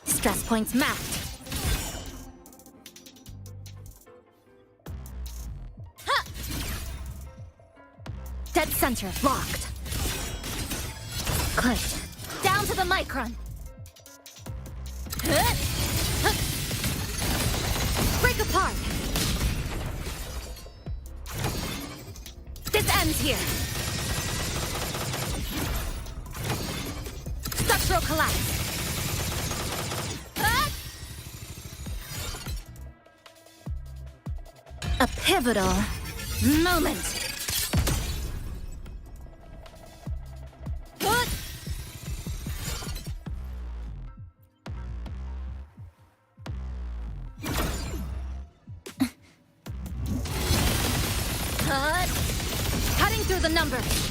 Stress points mapped. Dead center locked. Good. Down to the micron. Break apart. This ends here. Structural collapse. A pivotal moment. Cutting through the numbers.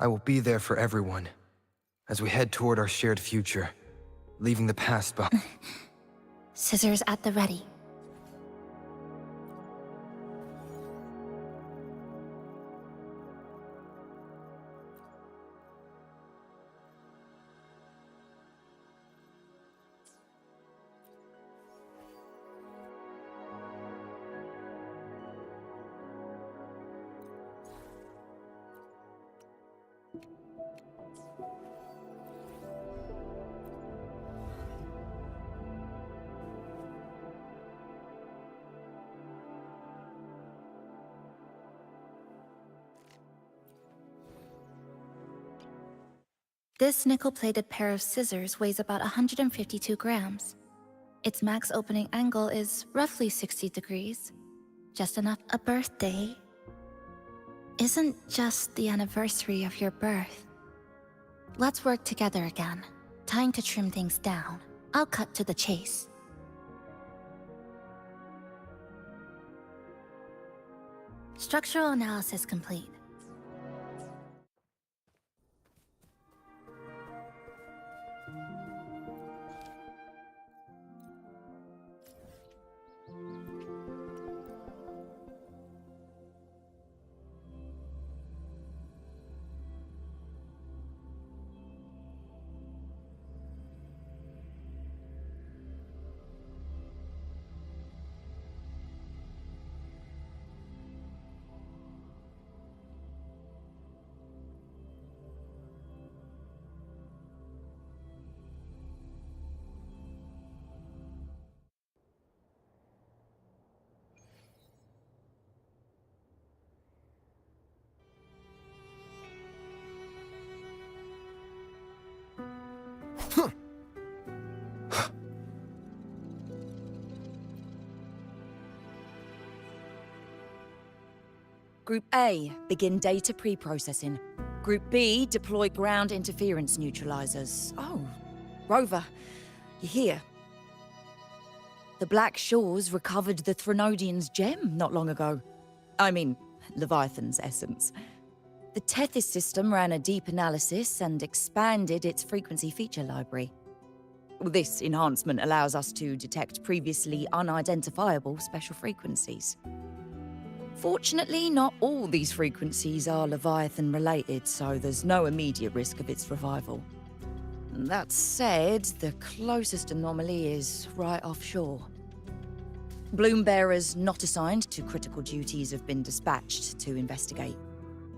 I will be there for everyone, as we head toward our shared future, leaving the past behind. Scissors at the ready. This nickel-plated pair of scissors weighs about 152 grams. Its max opening angle is roughly 60 degrees. Just enough. A birthday isn't just the anniversary of your birth. Let's work together again. Time to trim things down. I'll cut to the chase. Structural analysis complete. Group A, begin data pre-processing. Group B, deploy ground interference neutralizers. Oh, Rover, you're here. The Black Shores recovered the Threnodian's gem not long ago. I mean, Leviathan's essence. The Tethys system ran a deep analysis and expanded its frequency feature library. This enhancement allows us to detect previously unidentifiable special frequencies. Fortunately, not all these frequencies are Leviathan-related, so there's no immediate risk of its revival. That said, the closest anomaly is right offshore. Bloom bearers not assigned to critical duties have been dispatched to investigate.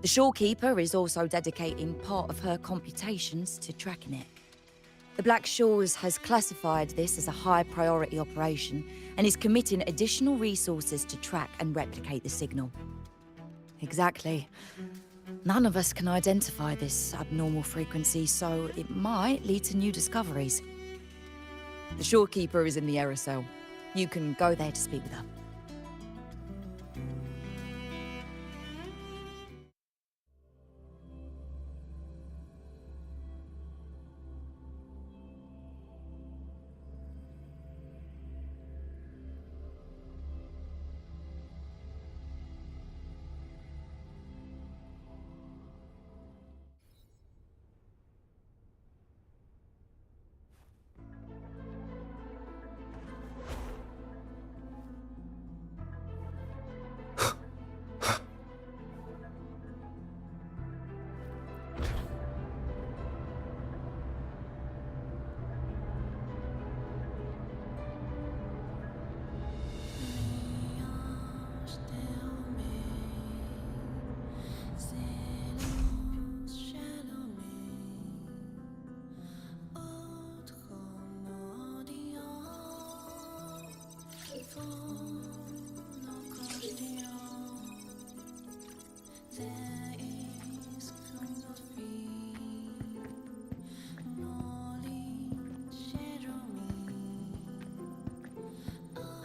The shorekeeper is also dedicating part of her computations to tracking it. The Black Shores has classified this as a high-priority operation and is committing additional resources to track and replicate the signal. Exactly. None of us can identify this abnormal frequency, so it might lead to new discoveries. The shorekeeper is in the error cell. You can go there to speak with her.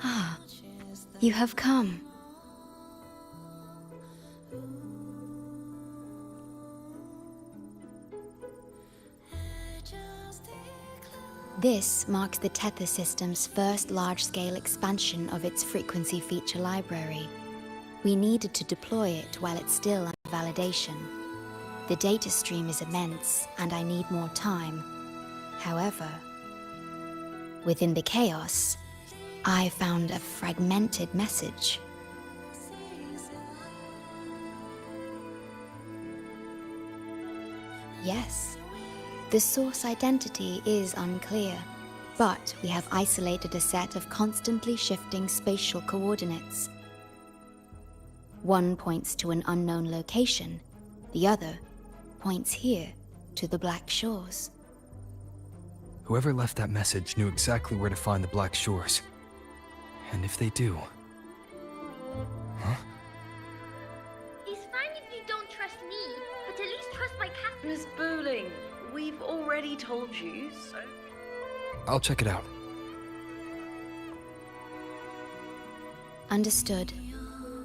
Ah, you have come. This marks the Tethys system's first large-scale expansion of its frequency feature library. We needed to deploy it while it's still under validation. The data stream is immense, and I need more time. However, within the chaos, I found a fragmented message. Yes, the source identity is unclear, but we have isolated a set of constantly shifting spatial coordinates. One points to an unknown location, the other points here to the Black Shores. Whoever left that message knew exactly where to find the Black Shores. And if they do... Huh? It's fine if you don't trust me, but at least trust my cat. Miss Booling, we've already told you, so... I'll check it out. Understood.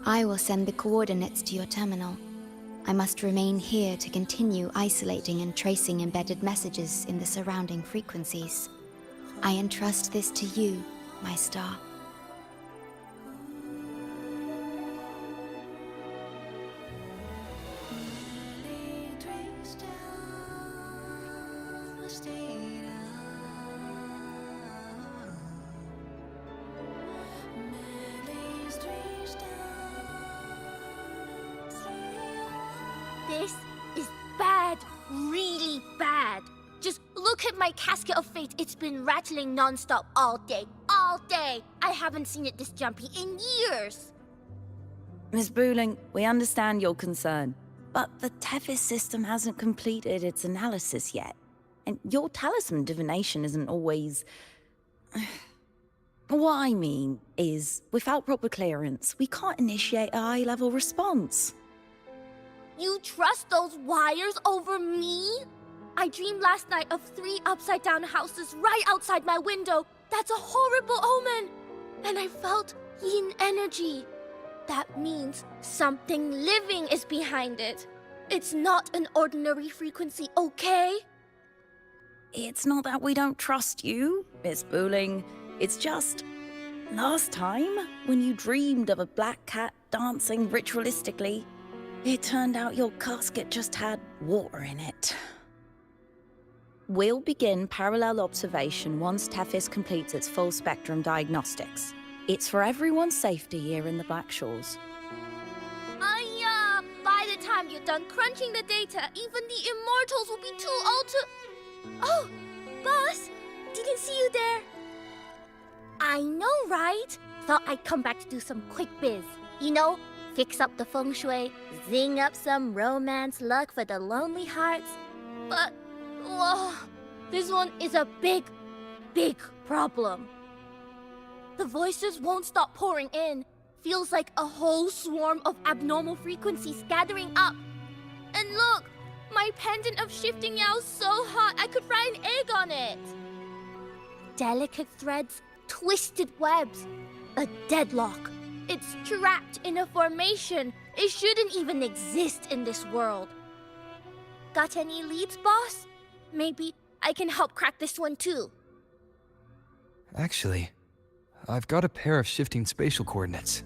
I will send the coordinates to your terminal. I must remain here to continue isolating and tracing embedded messages in the surrounding frequencies. I entrust this to you, my star. This is bad, really bad. Just look at my casket of fate. It's been rattling non-stop all day. All day! I haven't seen it this jumpy in years. Miss Booling, we understand your concern, but the Tethys system hasn't completed its analysis yet. And your talisman divination isn't always... What I mean is, without proper clearance, we can't initiate a high-level response. You trust those wires over me? I dreamed last night of 3 upside-down houses right outside my window. That's a horrible omen. And I felt yin energy. That means something living is behind it. It's not an ordinary frequency, okay? It's not that we don't trust you, Miss Booling. It's just... last time, when you dreamed of a black cat dancing ritualistically, it turned out your casket just had water in it. We'll begin parallel observation once Tethys completes its full spectrum diagnostics. It's for everyone's safety here in the Black Shores. By the time you're done crunching the data, even the immortals will be too old to... Oh, boss, didn't see you there. I know, right? Thought I'd come back to do some quick biz. You know, fix up the feng shui, zing up some romance luck for the lonely hearts. But, whoa, this one is a big, big problem. The voices won't stop pouring in. Feels like a whole swarm of abnormal frequencies gathering up. And look, my pendant of shifting yow's so hot I could fry an egg on it. Delicate threads, twisted webs, a deadlock. It's trapped in a formation. It shouldn't even exist in this world. Got any leads, boss? Maybe I can help crack this one too. Actually, I've got a pair of shifting spatial coordinates.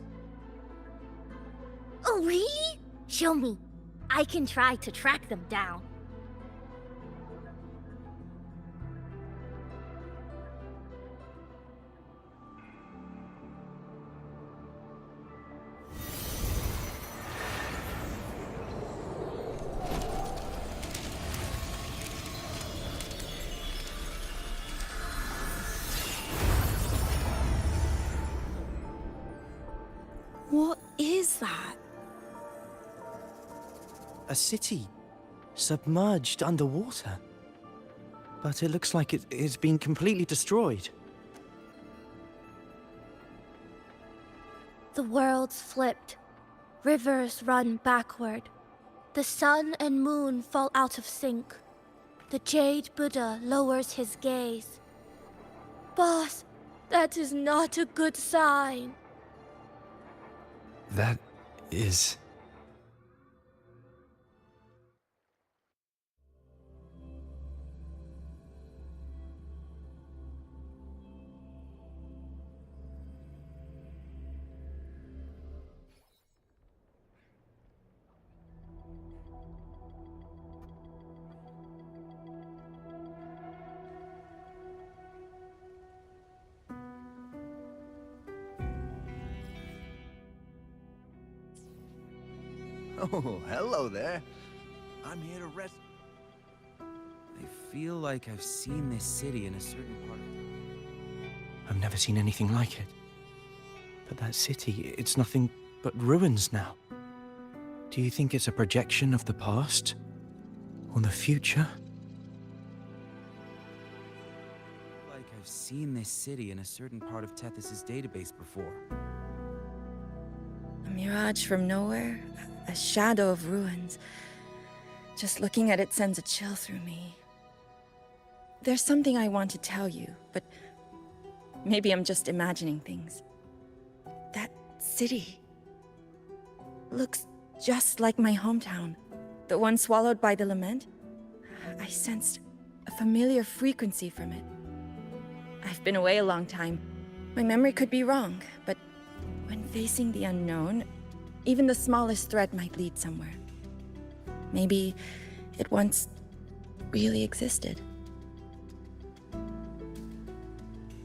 Oh, really? Show me. I can try to track them down. What is that? A city submerged underwater. But it looks like it's been completely destroyed. The world's flipped. Rivers run backward. The sun and moon fall out of sync. The Jade Buddha lowers his gaze. Boss, that is not a good sign. That is... Oh, hello there. I'm here to rest. I feel like I've seen this city in a certain part of... I've never seen anything like it. But that city, it's nothing but ruins now. Do you think it's a projection of the past? Or the future? I feel like I've seen this city in a certain part of Tethys' database before. A mirage from nowhere, a shadow of ruins. Just looking at it sends a chill through me. There's something I want to tell you, but maybe I'm just imagining things. That city looks just like my hometown, the one swallowed by the lament. I sensed a familiar frequency from it. I've been away a long time. My memory could be wrong, but when facing the unknown, even the smallest thread might lead somewhere. Maybe it once really existed.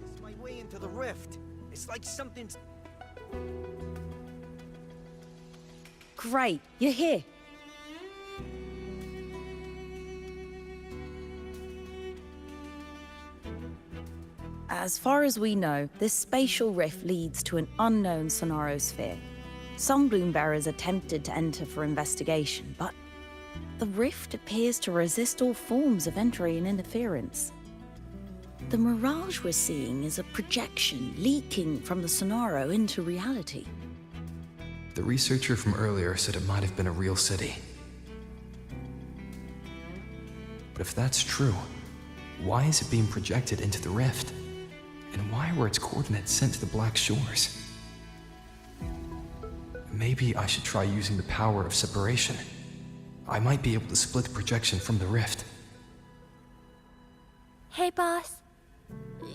It's my way into the rift. It's like something's... Great, you're here. As far as we know, this spatial rift leads to an unknown sonarosphere. Some bloom bearers attempted to enter for investigation, but the rift appears to resist all forms of entry and interference. The mirage we're seeing is a projection leaking from the sonaro into reality. The researcher from earlier said it might have been a real city. But if that's true, why is it being projected into the rift? And why were its coordinates sent to the Black Shores? Maybe I should try using the power of separation. I might be able to split the projection from the rift. Hey, boss.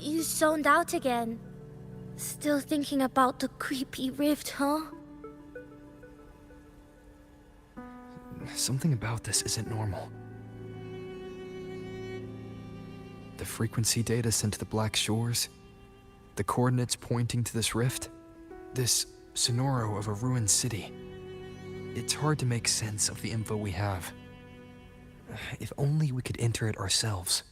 You zoned out again. Still thinking about the creepy rift, huh? Something about this isn't normal. The frequency data sent to the Black Shores, the coordinates pointing to this rift, this sonoro of a ruined city. It's hard to make sense of the info we have. If only we could enter it ourselves.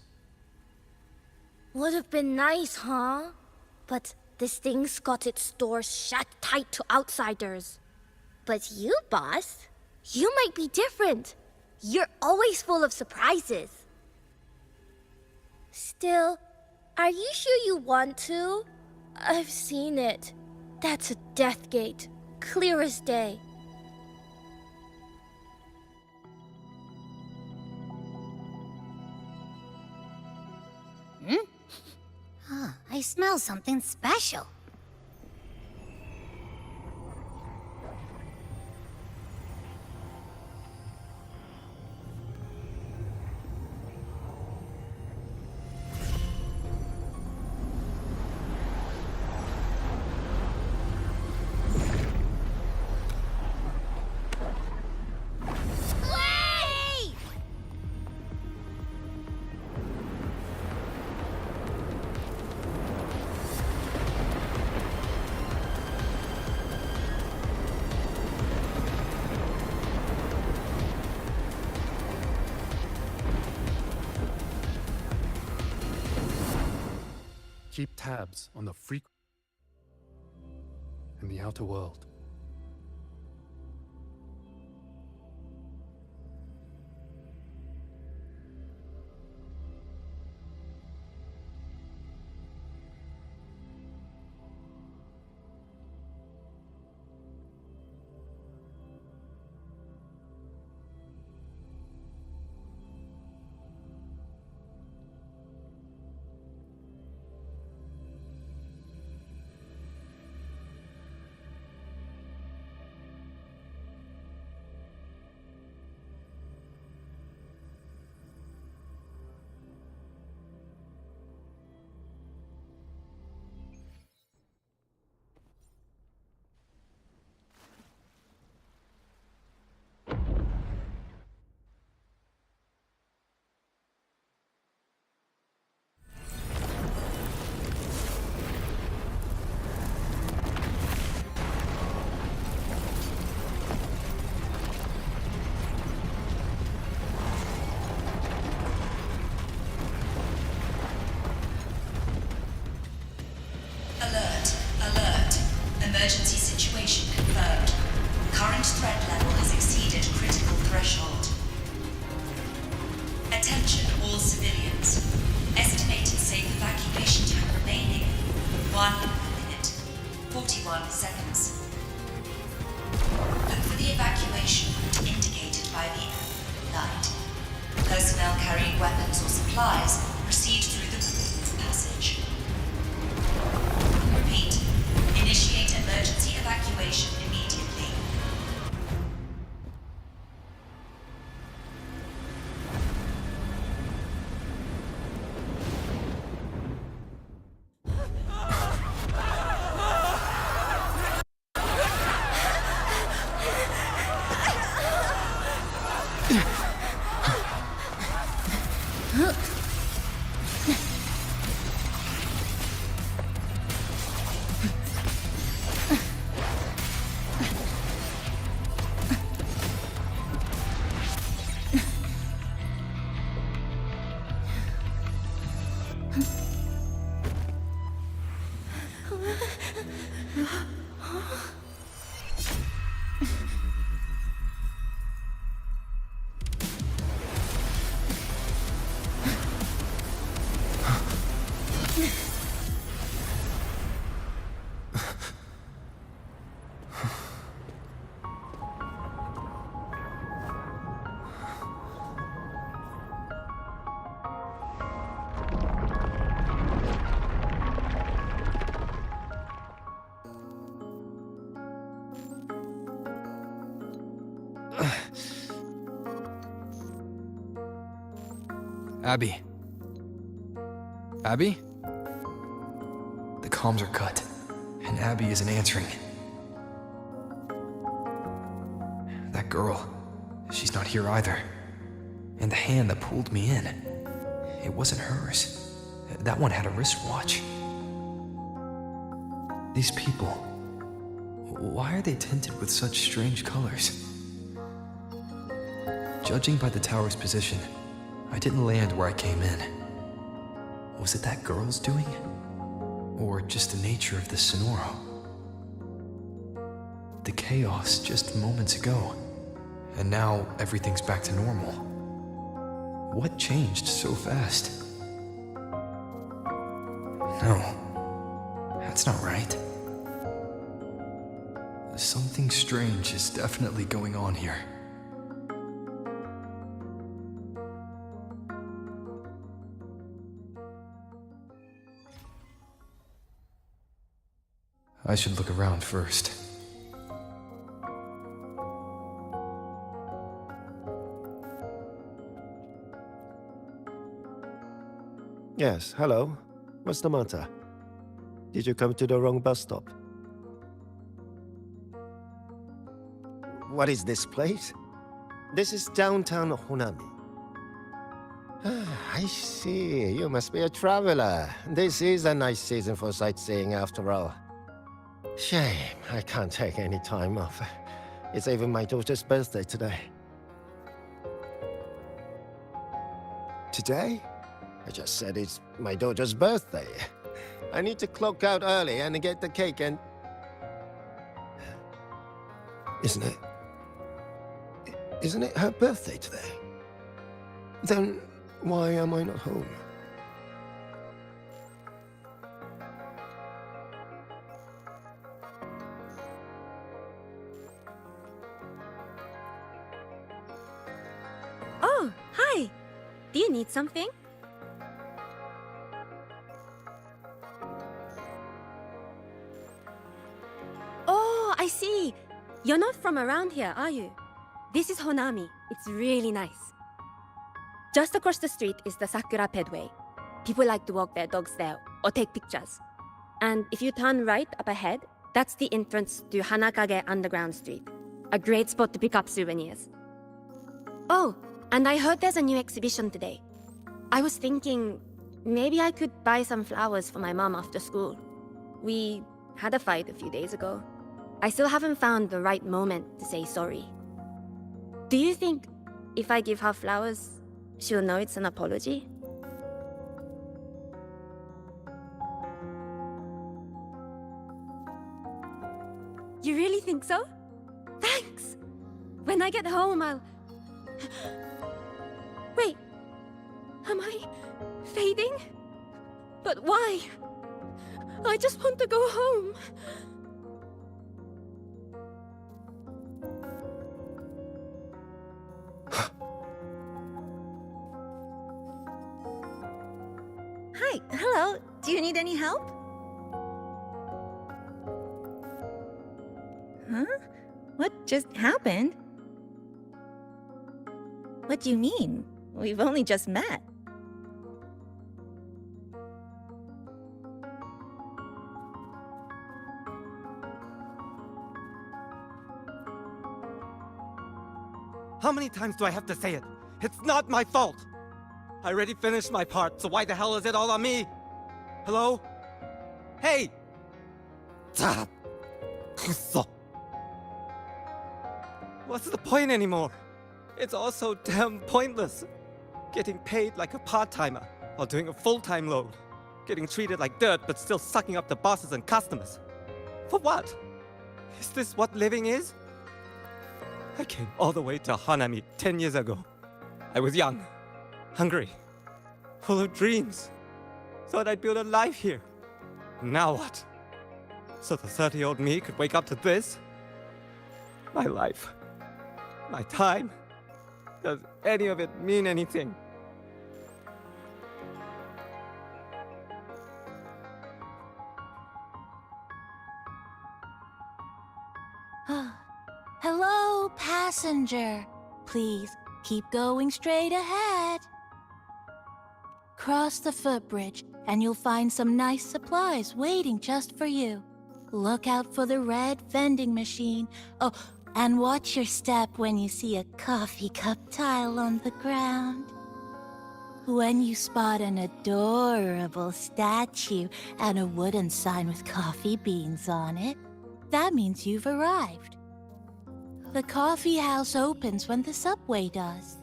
Would have been nice, huh? But this thing's got its doors shut tight to outsiders. But you, boss, you might be different. You're always full of surprises. Still, are you sure you want to? I've seen it. That's a death gate, clear as day. I smell something special. Keep tabs on the frequency in the outer world. Alert. Emergency situation confirmed. Current threat level has exceeded critical threshold. Attention all civilians. Estimated safe evacuation time remaining 1 minute, 41 seconds. Look for the evacuation route indicated by the light. Personnel carrying weapons or supplies proceed through the passage. Repeat. Initiate emergency evacuation immediately. Abby? Abby? The comms are cut, and Abby isn't answering. That girl, she's not here either. And the hand that pulled me in, it wasn't hers. That one had a wristwatch. These people, why are they tinted with such strange colors? Judging by the tower's position, I didn't land where I came in. Was it that girl's doing? Or just the nature of the Sonoro? The chaos just moments ago, and now everything's back to normal. What changed so fast? No, that's not right. Something strange is definitely going on here. I should look around first. Yes, hello. What's the matter? Did you come to the wrong bus stop? What is this place? This is downtown Honami. I see. You must be a traveler. This is a nice season for sightseeing after all. Shame, I can't take any time off. It's even my daughter's birthday today. Today? I just said it's my daughter's birthday. I need to clock out early and get the cake and... Isn't it her birthday today? Then why am I not home? Oh, hi! Do you need something? Oh, I see! You're not from around here, are you? This is Honami. It's really nice. Just across the street is the Sakura Pedway. People like to walk their dogs there or take pictures. And if you turn right up ahead, that's the entrance to Hanakage Underground Street. A great spot to pick up souvenirs. Oh, and I heard there's a new exhibition today. I was thinking maybe I could buy some flowers for my mom after school. We had a fight a few days ago. I still haven't found the right moment to say sorry. Do you think if I give her flowers, she'll know it's an apology? You really think so? Thanks! When I get home, I'll... Wait, am I fading? But why? I just want to go home. Hi, hello. Do you need any help? Huh? What just happened? What do you mean? We've only just met. How many times do I have to say it? It's not my fault! I already finished my part, so why the hell is it all on me? Hello? Hey! Ah, kusso. What's the point anymore? It's all so damn pointless. Getting paid like a part-timer while doing a full-time load. Getting treated like dirt but still sucking up the bosses and customers. For what? Is this what living is? I came all the way to Hanami 10 years ago. I was young, hungry, full of dreams. Thought I'd build a life here. Now what? So the 30-year-old me could wake up to this? My life. My time. Does any of it mean anything? Hello, passenger. Please keep going straight ahead. Cross the footbridge, and you'll find some nice supplies waiting just for you. Look out for the red vending machine. Oh, and watch your step when you see a coffee cup tile on the ground. When you spot an adorable statue and a wooden sign with coffee beans on it, that means you've arrived. The coffee house opens when the subway does.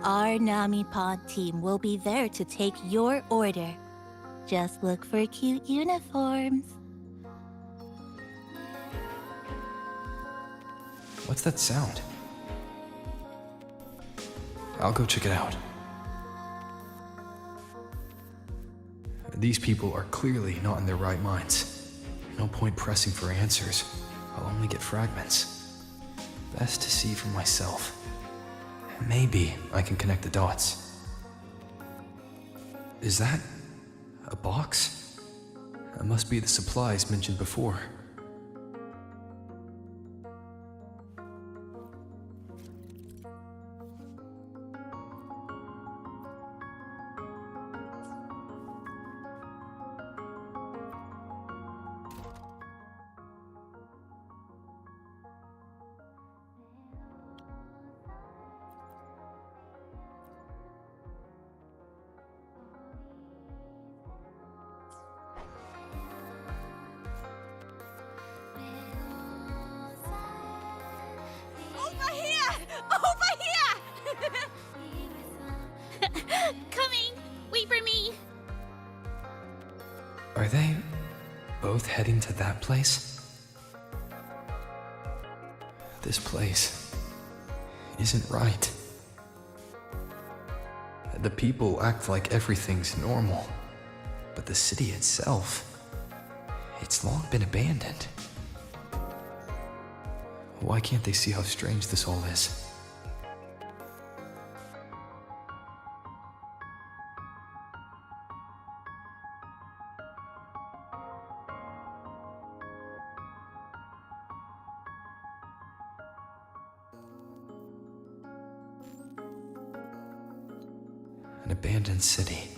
Our Nami Pod team will be there to take your order. Just look for cute uniforms. What's that sound? I'll go check it out. These people are clearly not in their right minds. No point pressing for answers. I'll only get fragments. Best to see for myself. Maybe I can connect the dots. Is that a box? That must be the supplies mentioned before. Over here! Over here! Coming! Wait for me! Are they both heading to that place? This place isn't right. The people act like everything's normal, but the city itself, it's long been abandoned. Why can't they see how strange this all is? An abandoned city.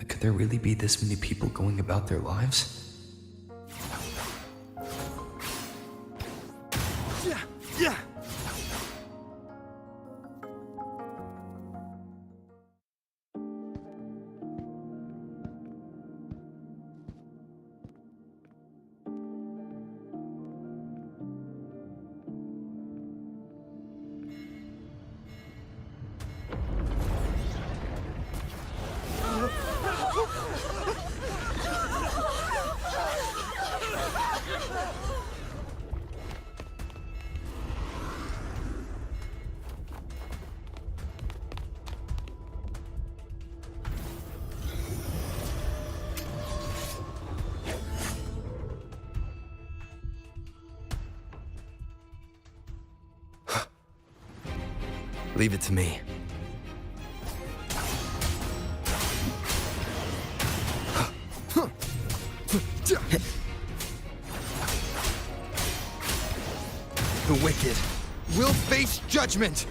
Could there really be this many people going about their lives? Yeah! Leave it to me. The wicked will face judgment!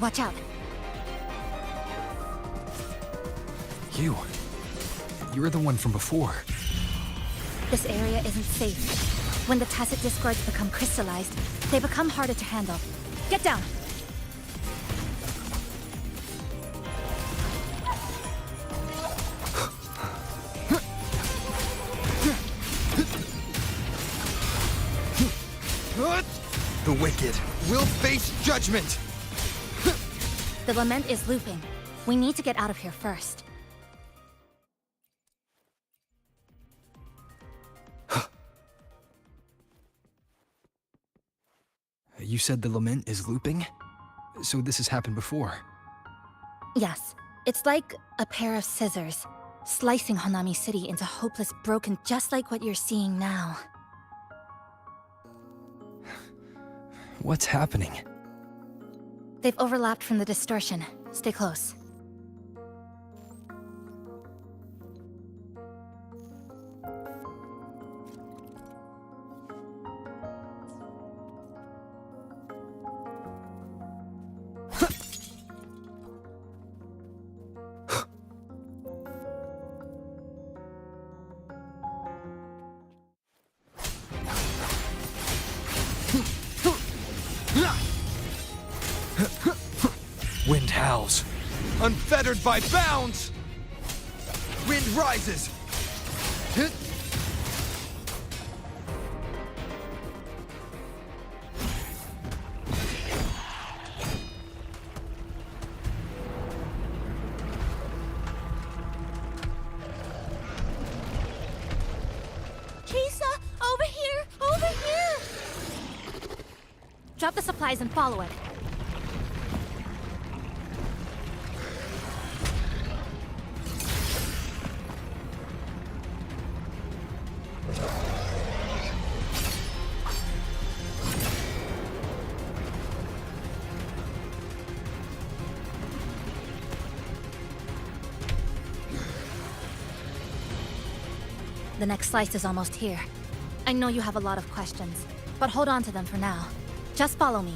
Watch out. You're the one from before. This area isn't safe. When the tacit discords become crystallized, they become harder to handle. Get down! The wicked will face judgment! The lament is looping. We need to get out of here first. You said the lament is looping? So this has happened before? Yes, it's like a pair of scissors, slicing Honami City into hopeless broken just like what you're seeing now. What's happening? They've overlapped from the distortion. Stay close. Wind howls. Unfettered by bounds! Wind rises! Chisa, over here! Over here! Drop the supplies and follow it. The next slice is almost here. I know you have a lot of questions, but hold on to them for now. Just follow me.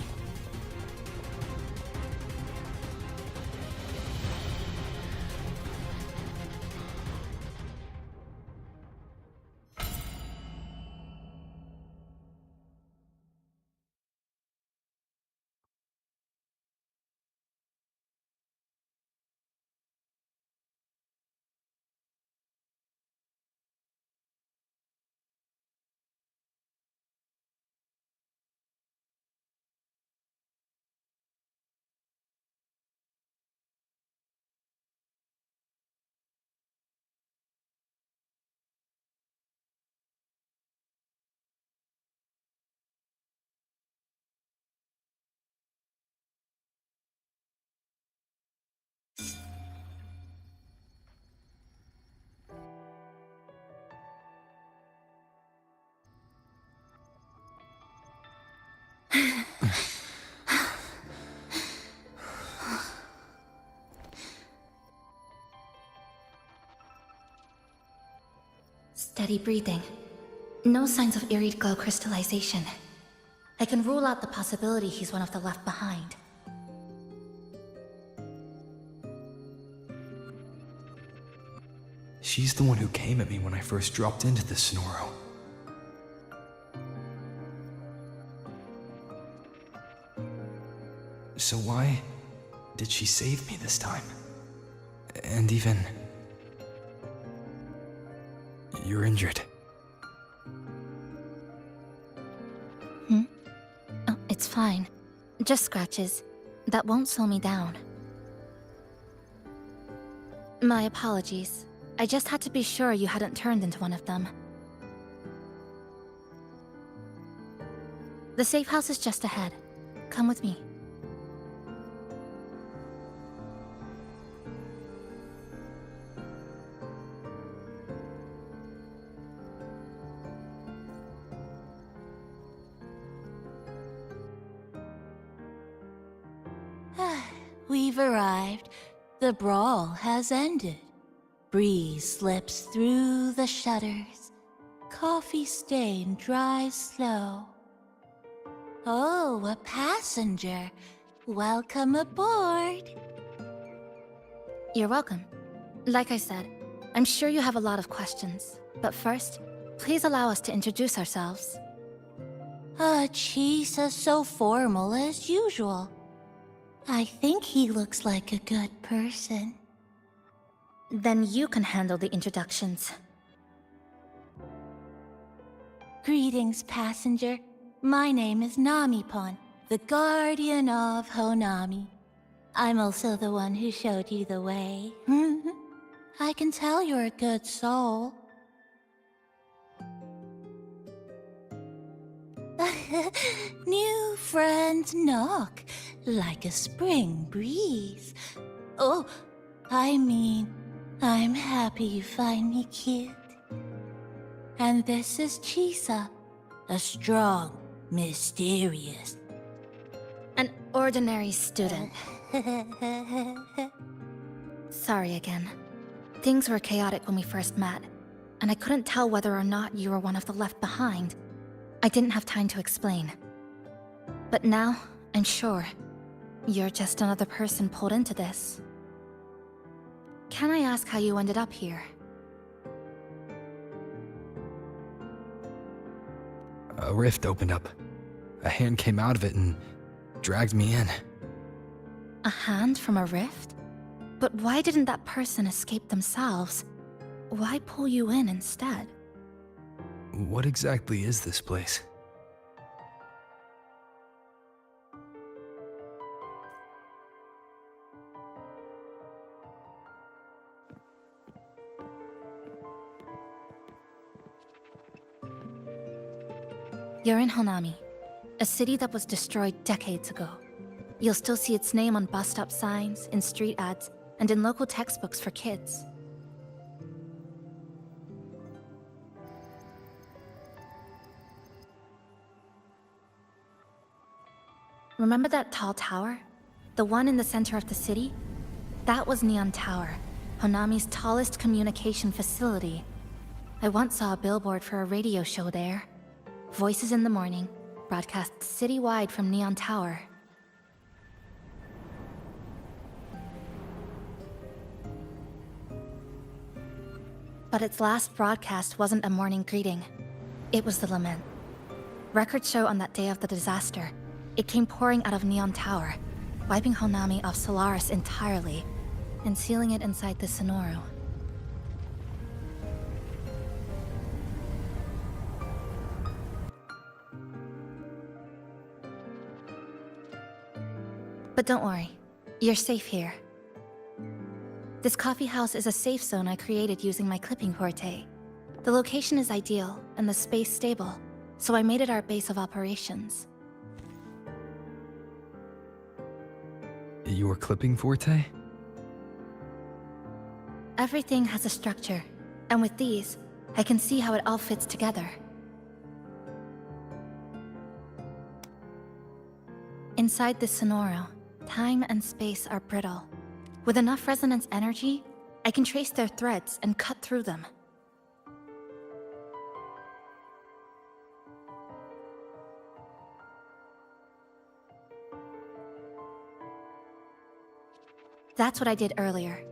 Steady breathing. No signs of irid glow crystallization. I can rule out the possibility he's one of the left behind. She's the one who came at me when I first dropped into the Sonoro. So why did she save me this time? And even... You're injured. Oh, it's fine. Just scratches. That won't slow me down. My apologies. I just had to be sure you hadn't turned into one of them. The safe house is just ahead. Come with me. We've arrived. The brawl has ended. Breeze slips through the shutters. Coffee stain dries slow. Oh, a passenger. Welcome aboard. You're welcome. Like I said, I'm sure you have a lot of questions. But first, please allow us to introduce ourselves. Chisa so formal as usual. I think he looks like a good person. Then you can handle the introductions. Greetings, passenger. My name is Namipon, the guardian of Honami. I'm also the one who showed you the way. I can tell you're a good soul. New friends knock like a spring breeze. Oh, I mean, I'm happy you find me cute. And this is Chisa, a strong, mysterious... An ordinary student. Sorry again. Things were chaotic when we first met, and I couldn't tell whether or not you were one of the left behind. I didn't have time to explain. But now, I'm sure. You're just another person pulled into this. Can I ask how you ended up here? A rift opened up. A hand came out of it and dragged me in. A hand from a rift? But why didn't that person escape themselves? Why pull you in instead? What exactly is this place? You're in Honami, a city that was destroyed decades ago. You'll still see its name on bus stop signs, in street ads, and in local textbooks for kids. Remember that tall tower? The one in the center of the city? That was Neon Tower, Honami's tallest communication facility. I once saw a billboard for a radio show there. Voices in the morning, broadcast citywide from Neon Tower. But its last broadcast wasn't a morning greeting. It was the lament. Records show on that day of the disaster, it came pouring out of Neon Tower, wiping Honami off Solaris entirely, and sealing it inside the Sonoro. But don't worry, you're safe here. This coffee house is a safe zone I created using my clipping forte. The location is ideal, and the space stable, so I made it our base of operations. Your clipping forte? Everything has a structure, and with these, I can see how it all fits together. Inside this Sonoro, time and space are brittle. With enough resonance energy, I can trace their threads and cut through them. That's what I did earlier.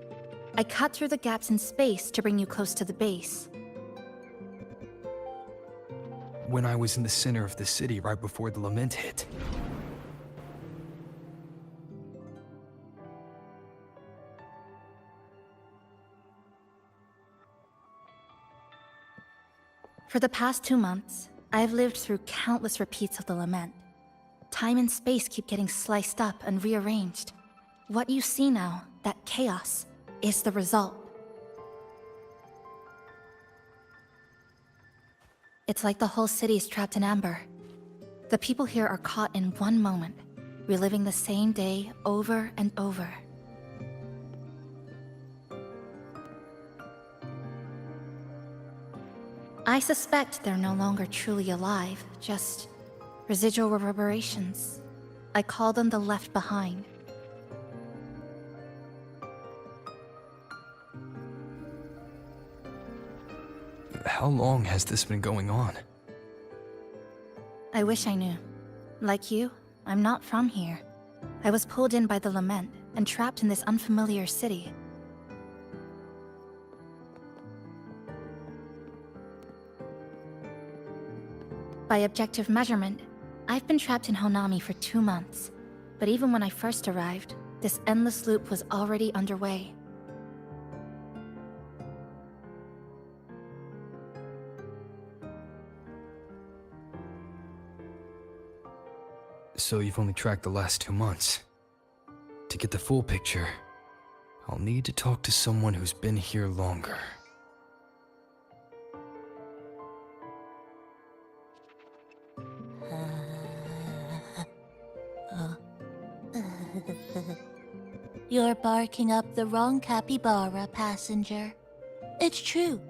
I cut through the gaps in space to bring you close to the base. When I was in the center of the city right before the lament hit. For the past 2 months, I've lived through countless repeats of the lament. Time and space keep getting sliced up and rearranged. What you see now, that chaos, is the result. It's like the whole city's trapped in amber. The people here are caught in one moment, reliving the same day over and over. I suspect they're no longer truly alive, just residual reverberations. I call them the left behind. How long has this been going on? I wish I knew. Like you, I'm not from here. I was pulled in by the lament and trapped in this unfamiliar city. By objective measurement, I've been trapped in Honami for 2 months. But even when I first arrived, this endless loop was already underway. So you've only tracked the last 2 months. To get the full picture, I'll need to talk to someone who's been here longer. You're barking up the wrong capybara, passenger. It's true,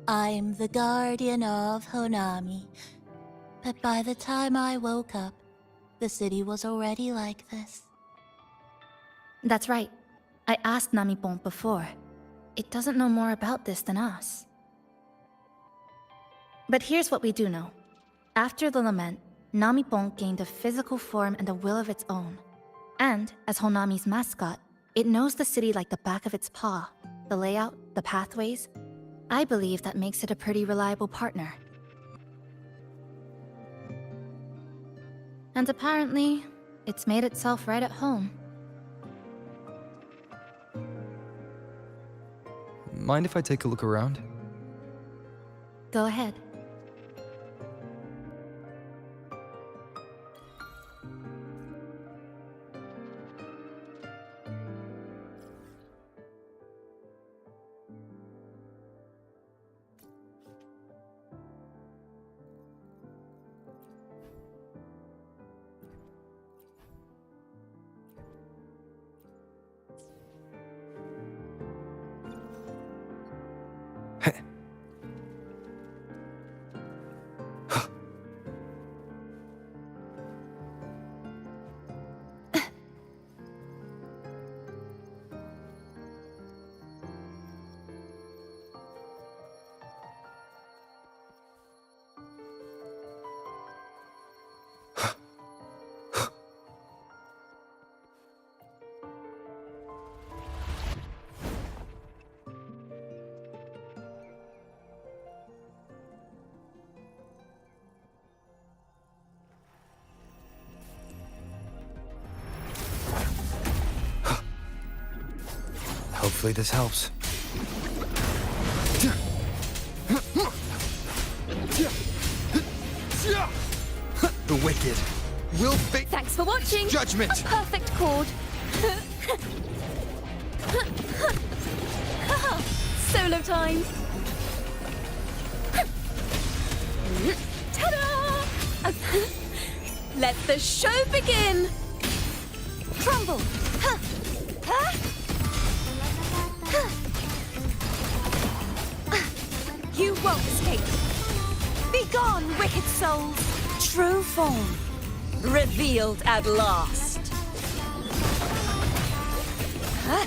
I'm the guardian of Honami. But by the time I woke up, the city was already like this. That's right. I asked Namipon before. It doesn't know more about this than us. But here's what we do know. After the lament, Namipon gained a physical form and a will of its own. And, as Honami's mascot, it knows the city like the back of its paw. The layout, the pathways. I believe that makes it a pretty reliable partner. And apparently, it's made itself right at home. Mind if I take a look around? Go ahead. Hopefully this helps. The wicked will face Thanks for watching. judgment. A perfect chord. Solo time. Ta-da! Let the show begin. Crumble. You won't escape. Be gone, wicked souls. True form, revealed at last. Huh?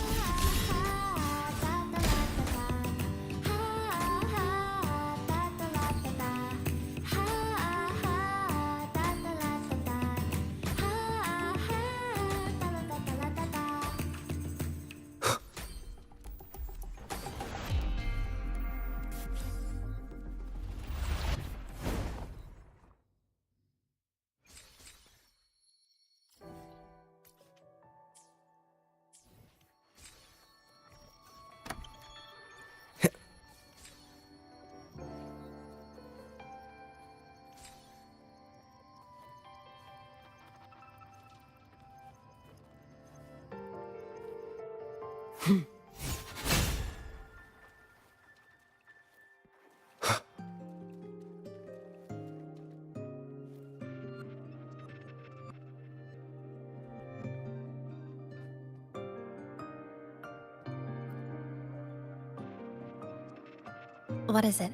What is it?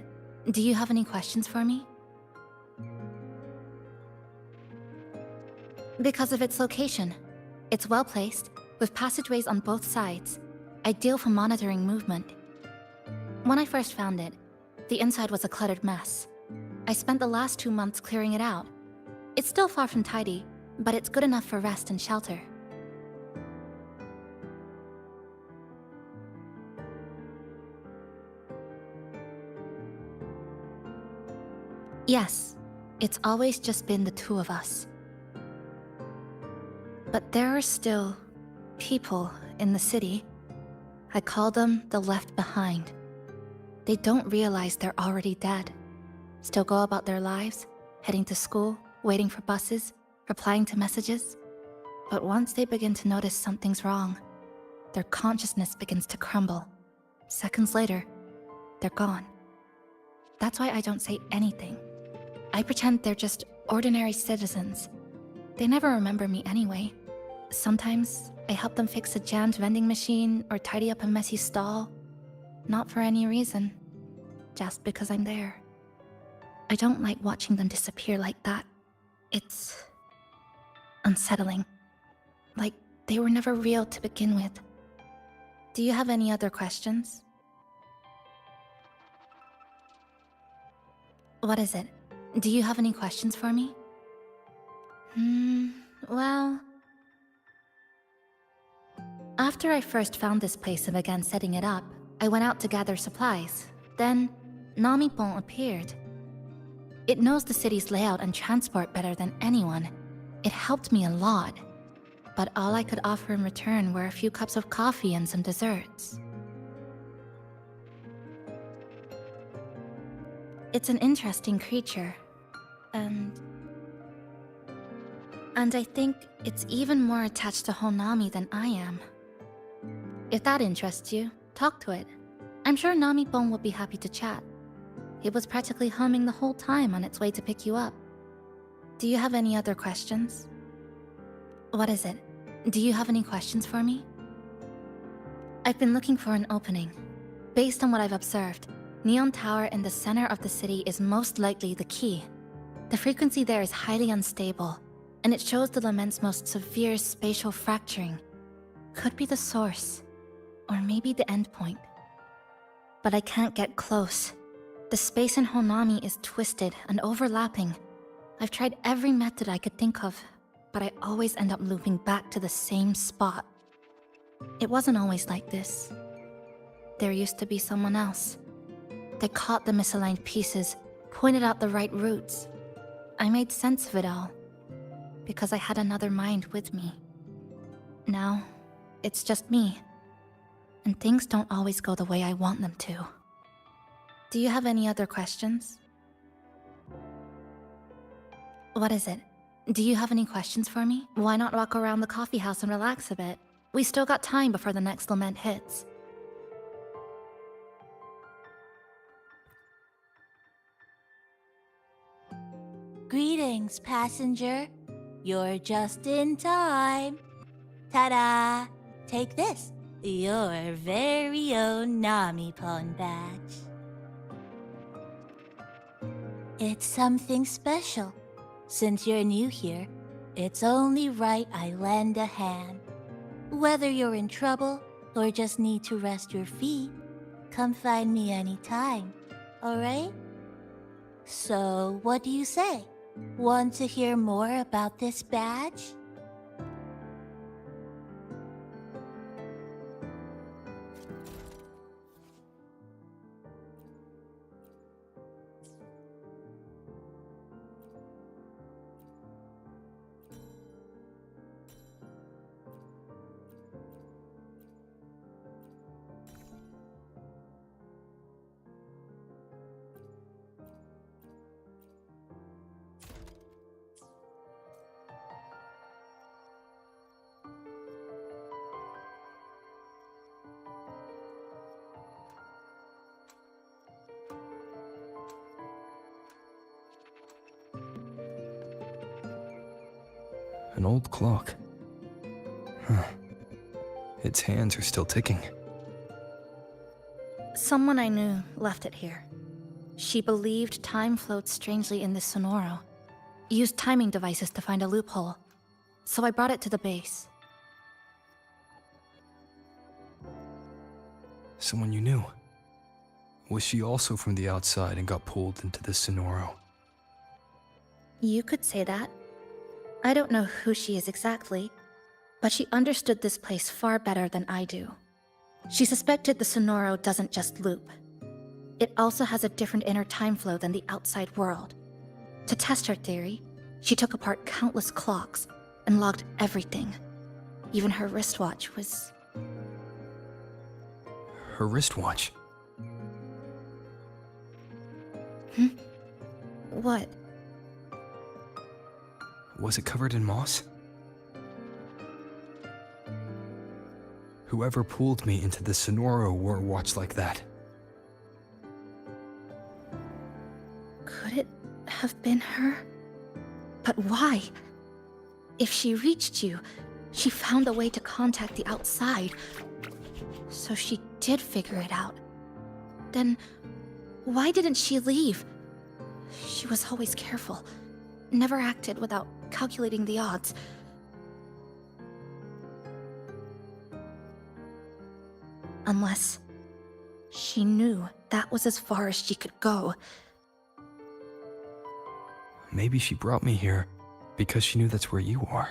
Do you have any questions for me? Because of its location. It's well placed, with passageways on both sides, ideal for monitoring movement. When I first found it, the inside was a cluttered mess. I spent the last 2 months clearing it out. It's still far from tidy, but it's good enough for rest and shelter. Yes, it's always just been the two of us. But there are still people in the city. I call them the left behind. They don't realize they're already dead. Still go about their lives, heading to school, waiting for buses, replying to messages. But once they begin to notice something's wrong, their consciousness begins to crumble. Seconds later, they're gone. That's why I don't say anything. I pretend they're just ordinary citizens. They never remember me anyway. Sometimes I help them fix a jammed vending machine or tidy up a messy stall. Not for any reason, just because I'm there. I don't like watching them disappear like that. It's unsettling. Like they were never real to begin with. Do you have any other questions? What is it? Do you have any questions for me? Well... After I first found this place and began setting it up, I went out to gather supplies. Then, Namipon appeared. It knows the city's layout and transport better than anyone. It helped me a lot. But all I could offer in return were a few cups of coffee and some desserts. It's an interesting creature. And I think it's even more attached to Honami than I am. If that interests you, talk to it. I'm sure Namipon will be happy to chat. It was practically humming the whole time on its way to pick you up. Do you have any other questions? What is it? Do you have any questions for me? I've been looking for an opening. Based on what I've observed, Neon Tower in the center of the city is most likely the key. The frequency there is highly unstable, and it shows the lament's most severe spatial fracturing. Could be the source, or maybe the endpoint. But I can't get close. The space in Honami is twisted and overlapping. I've tried every method I could think of, but I always end up looping back to the same spot. It wasn't always like this. There used to be someone else. They caught the misaligned pieces, pointed out the right routes. I made sense of it all, because I had another mind with me. Now, it's just me, and things don't always go the way I want them to. Do you have any other questions? What is it? Do you have any questions for me? Why not walk around the coffee house and relax a bit? We still got time before the next lament hits. Greetings, passenger. You're just in time. Ta-da! Take this, your very own Namipon badge. It's something special. Since you're new here, it's only right I lend a hand. Whether you're in trouble or just need to rest your feet, come find me anytime, alright? So, what do you say? Want to hear more about this badge? An old clock. Huh. Its hands are still ticking. Someone I knew left it here. She believed time floats strangely in this Sonoro. Used timing devices to find a loophole. So I brought it to the base. Someone you knew. Was she also from the outside and got pulled into this Sonoro? You could say that. I don't know who she is exactly, but she understood this place far better than I do. She suspected the Sonoro doesn't just loop. It also has a different inner time flow than the outside world. To test her theory, she took apart countless clocks and logged everything. Even her wristwatch was... Her wristwatch? What? Was it covered in moss? Whoever pulled me into the Sonoro wore a watch like that. Could it have been her? But why? If she reached you, she found a way to contact the outside. So she did figure it out. Then, why didn't she leave? She was always careful. Never acted without calculating the odds. Unless she knew that was as far as she could go. Maybe she brought me here because she knew that's where you are.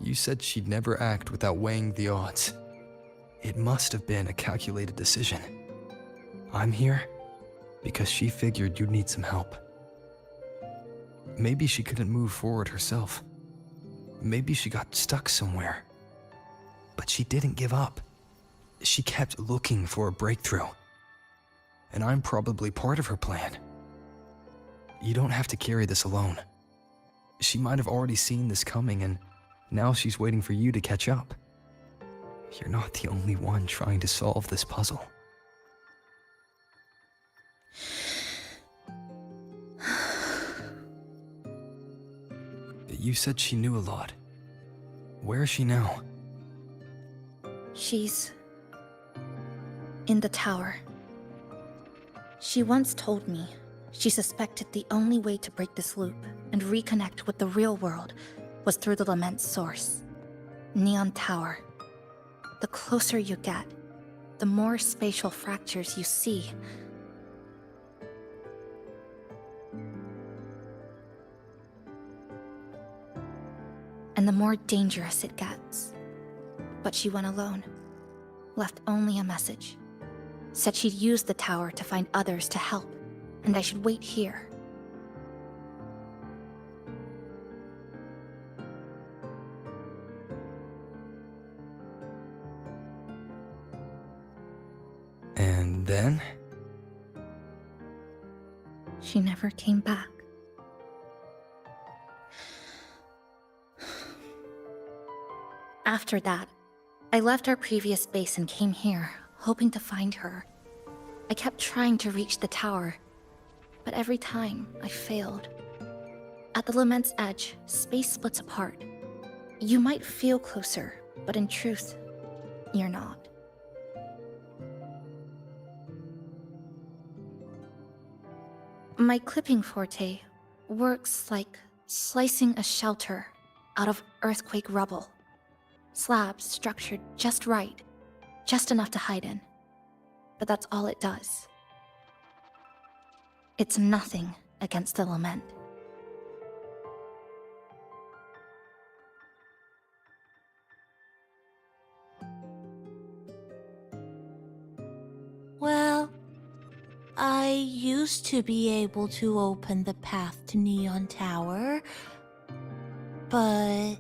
You said she'd never act without weighing the odds. It must have been a calculated decision. I'm here because she figured you'd need some help. Maybe she couldn't move forward herself. Maybe she got stuck somewhere. But she didn't give up. She kept looking for a breakthrough. And I'm probably part of her plan. You don't have to carry this alone. She might have already seen this coming, and now she's waiting for you to catch up. You're not the only one trying to solve this puzzle. You said she knew a lot. Where is she now? She's in the tower. She once told me she suspected the only way to break this loop and reconnect with the real world was through the Lament's source, Neon Tower. The closer you get, the more spatial fractures you see. And the more dangerous it gets. But she went alone, left only a message. Said she'd use the tower to find others to help, and I should wait here. And then? She never came back. After that, I left our previous base and came here, hoping to find her. I kept trying to reach the tower, but every time I failed. At the Lament's edge, space splits apart. You might feel closer, but in truth, you're not. My clipping forte works like slicing a shelter out of earthquake rubble. Slabs structured just right, just enough to hide in. But that's all it does. It's nothing against the Lament. Well, I used to be able to open the path to Neon Tower, but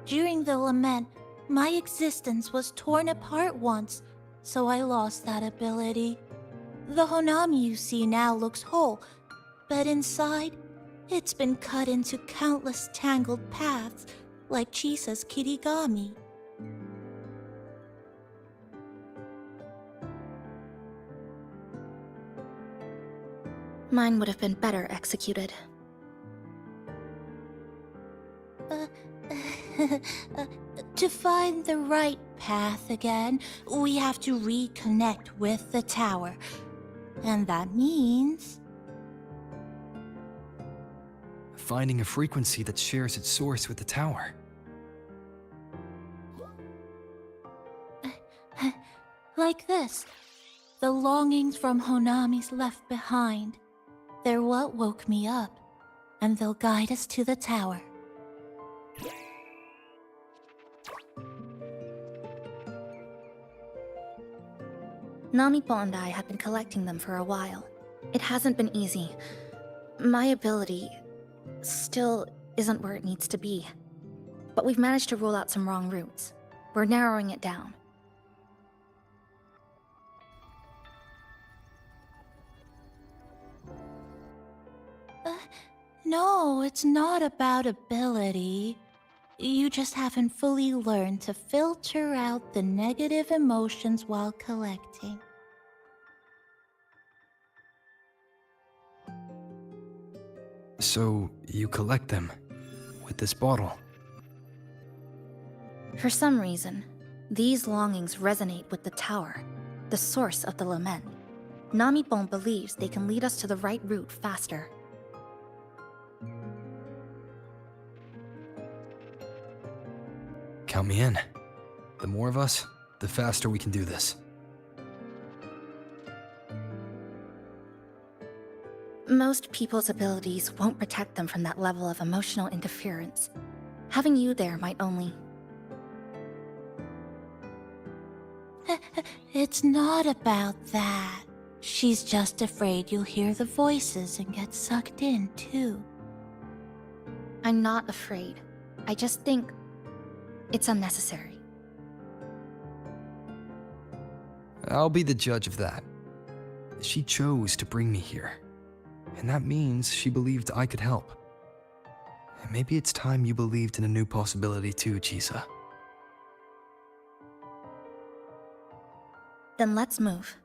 during the Lament, my existence was torn apart once, so I lost that ability. The Honami you see now looks whole, but inside, it's been cut into countless tangled paths, like Chisa's Kirigami. Mine would have been better executed. To find the right path again, we have to reconnect with the tower. And that means finding a frequency that shares its source with the tower. like this. The longings from Honami's left behind. They're what woke me up, and they'll guide us to the tower. Namipo and I have been collecting them for a while. It hasn't been easy. My ability still isn't where it needs to be. But we've managed to rule out some wrong routes. We're narrowing it down. No, it's not about ability. You just haven't fully learned to filter out the negative emotions while collecting. So, you collect them with this bottle? For some reason, these longings resonate with the tower, the source of the lament. Namipon believes they can lead us to the right route faster. Count me in. The more of us, the faster we can do this. Most people's abilities won't protect them from that level of emotional interference. Having you there might only... It's not about that. She's just afraid you'll hear the voices and get sucked in, too. I'm not afraid. I just think it's unnecessary. I'll be the judge of that. She chose to bring me here, and that means she believed I could help. And maybe it's time you believed in a new possibility too, Chisa. Then let's move.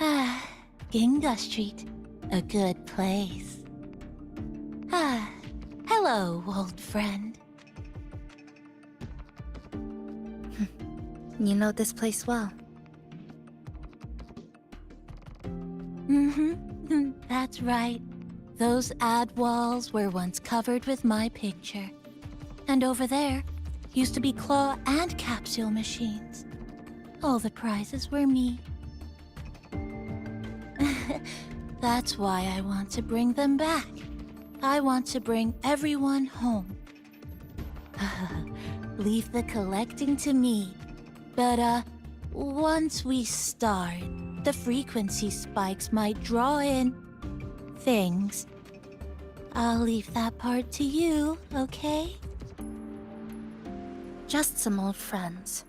Ah, Ginga Street. A good place. Ah, hello, old friend. You know this place well. Mm-hmm. That's right. Those ad walls were once covered with my picture. And over there used to be claw and capsule machines. All the prizes were me. That's why I want to bring them back. I want to bring everyone home. Leave the collecting to me. But, once we start, the frequency spikes might draw in things. I'll leave that part to you, okay? Just some old friends.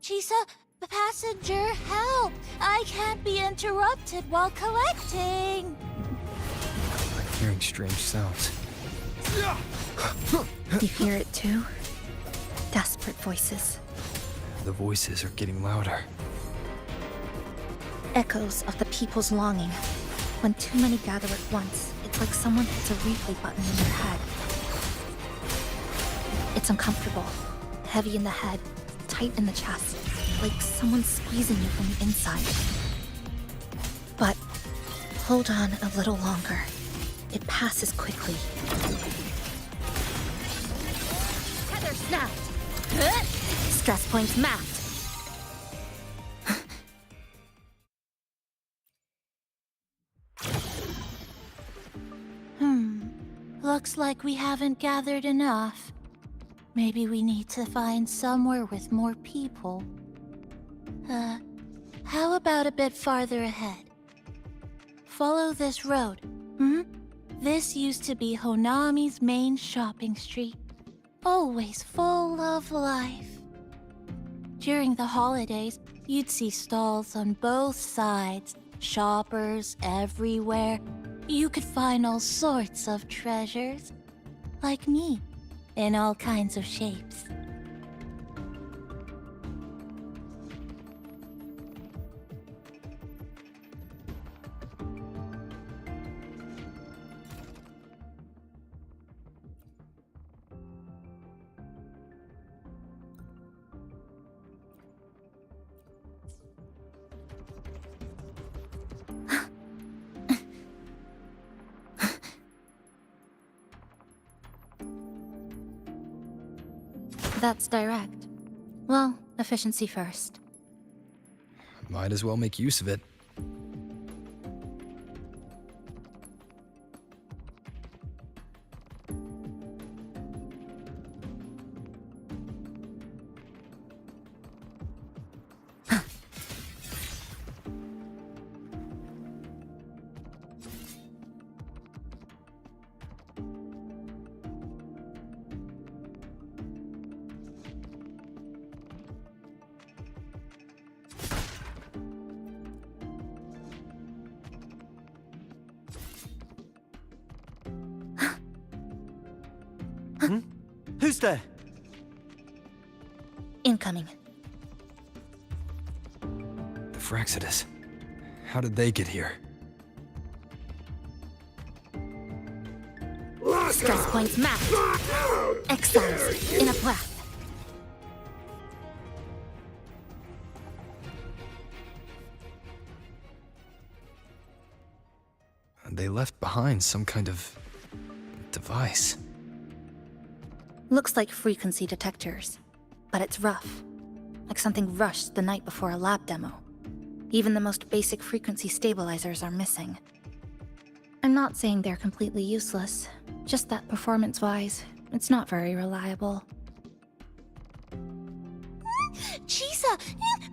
Chisa, passenger, help! I can't be interrupted while collecting! I'm hearing strange sounds. You hear it too? Desperate voices. The voices are getting louder. Echoes of the people's longing. When too many gather at once, it's like someone hits a replay button in their head. It's uncomfortable, heavy in the head, tight in the chest, like someone squeezing you from the inside. But hold on a little longer. It passes quickly. Tether snapped. Stress points mapped. Looks like we haven't gathered enough. Maybe we need to find somewhere with more people. How about a bit farther ahead? Follow this road, This used to be Honami's main shopping street. Always full of life. During the holidays, you'd see stalls on both sides, shoppers everywhere. You could find all sorts of treasures. Like me, in all kinds of shapes. That's direct. Well, efficiency first. Might as well make use of it. Who's there? Incoming. The Fraxidus. How did they get here? Stress points mapped. Exiles in a breath. They left behind some kind of device. Looks like frequency detectors, but it's rough. Like something rushed the night before a lab demo. Even the most basic frequency stabilizers are missing. I'm not saying they're completely useless, just that performance-wise, it's not very reliable. Chisa,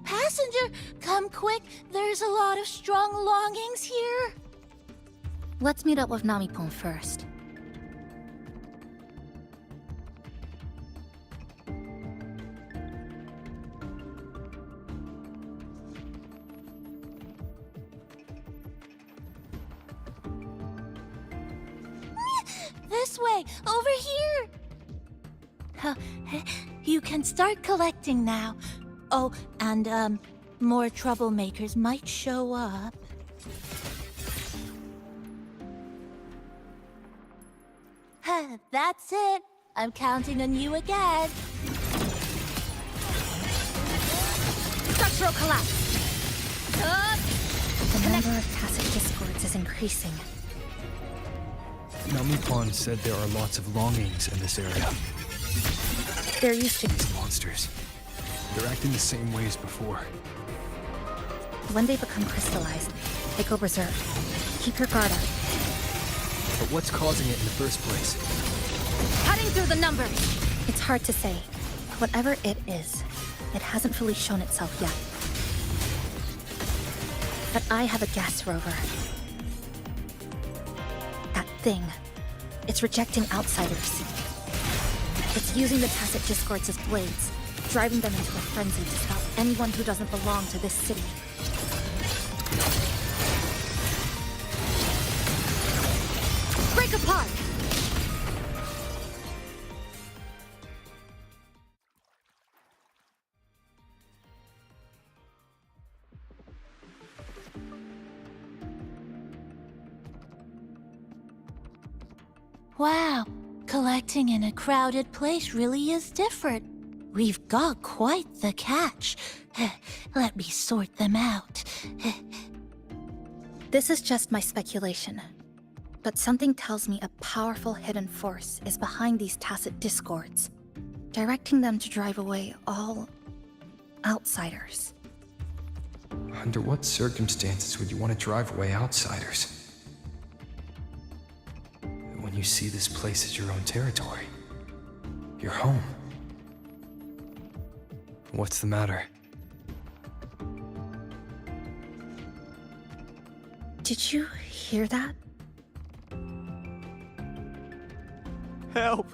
passenger, come quick. There's a lot of strong longings here. Let's meet up with Namipon first. This way, over here. You can start collecting now. Oh, and more troublemakers might show up. That's it. I'm counting on you again. Structural collapse! The number of tacit discords is increasing. Namipon said there are lots of longings in this area. They're used to These monsters. They're acting the same way as before. When they become crystallized, they go berserk. Keep your guard up. But what's causing it in the first place? Cutting through the numbers! It's hard to say. Whatever it is, it hasn't fully shown itself yet. But I have a guess, Rover. That thing. It's rejecting outsiders. It's using the tacit discords as blades, driving them into a frenzy to stop anyone who doesn't belong to this city. Break apart! Wow, collecting in a crowded place really is different. We've got quite the catch. Let me sort them out. This is just my speculation. But something tells me a powerful hidden force is behind these tacit discords, directing them to drive away all outsiders. Under what circumstances would you want to drive away outsiders? When you see this place as your own territory, your home. What's the matter? Did you hear that? Help!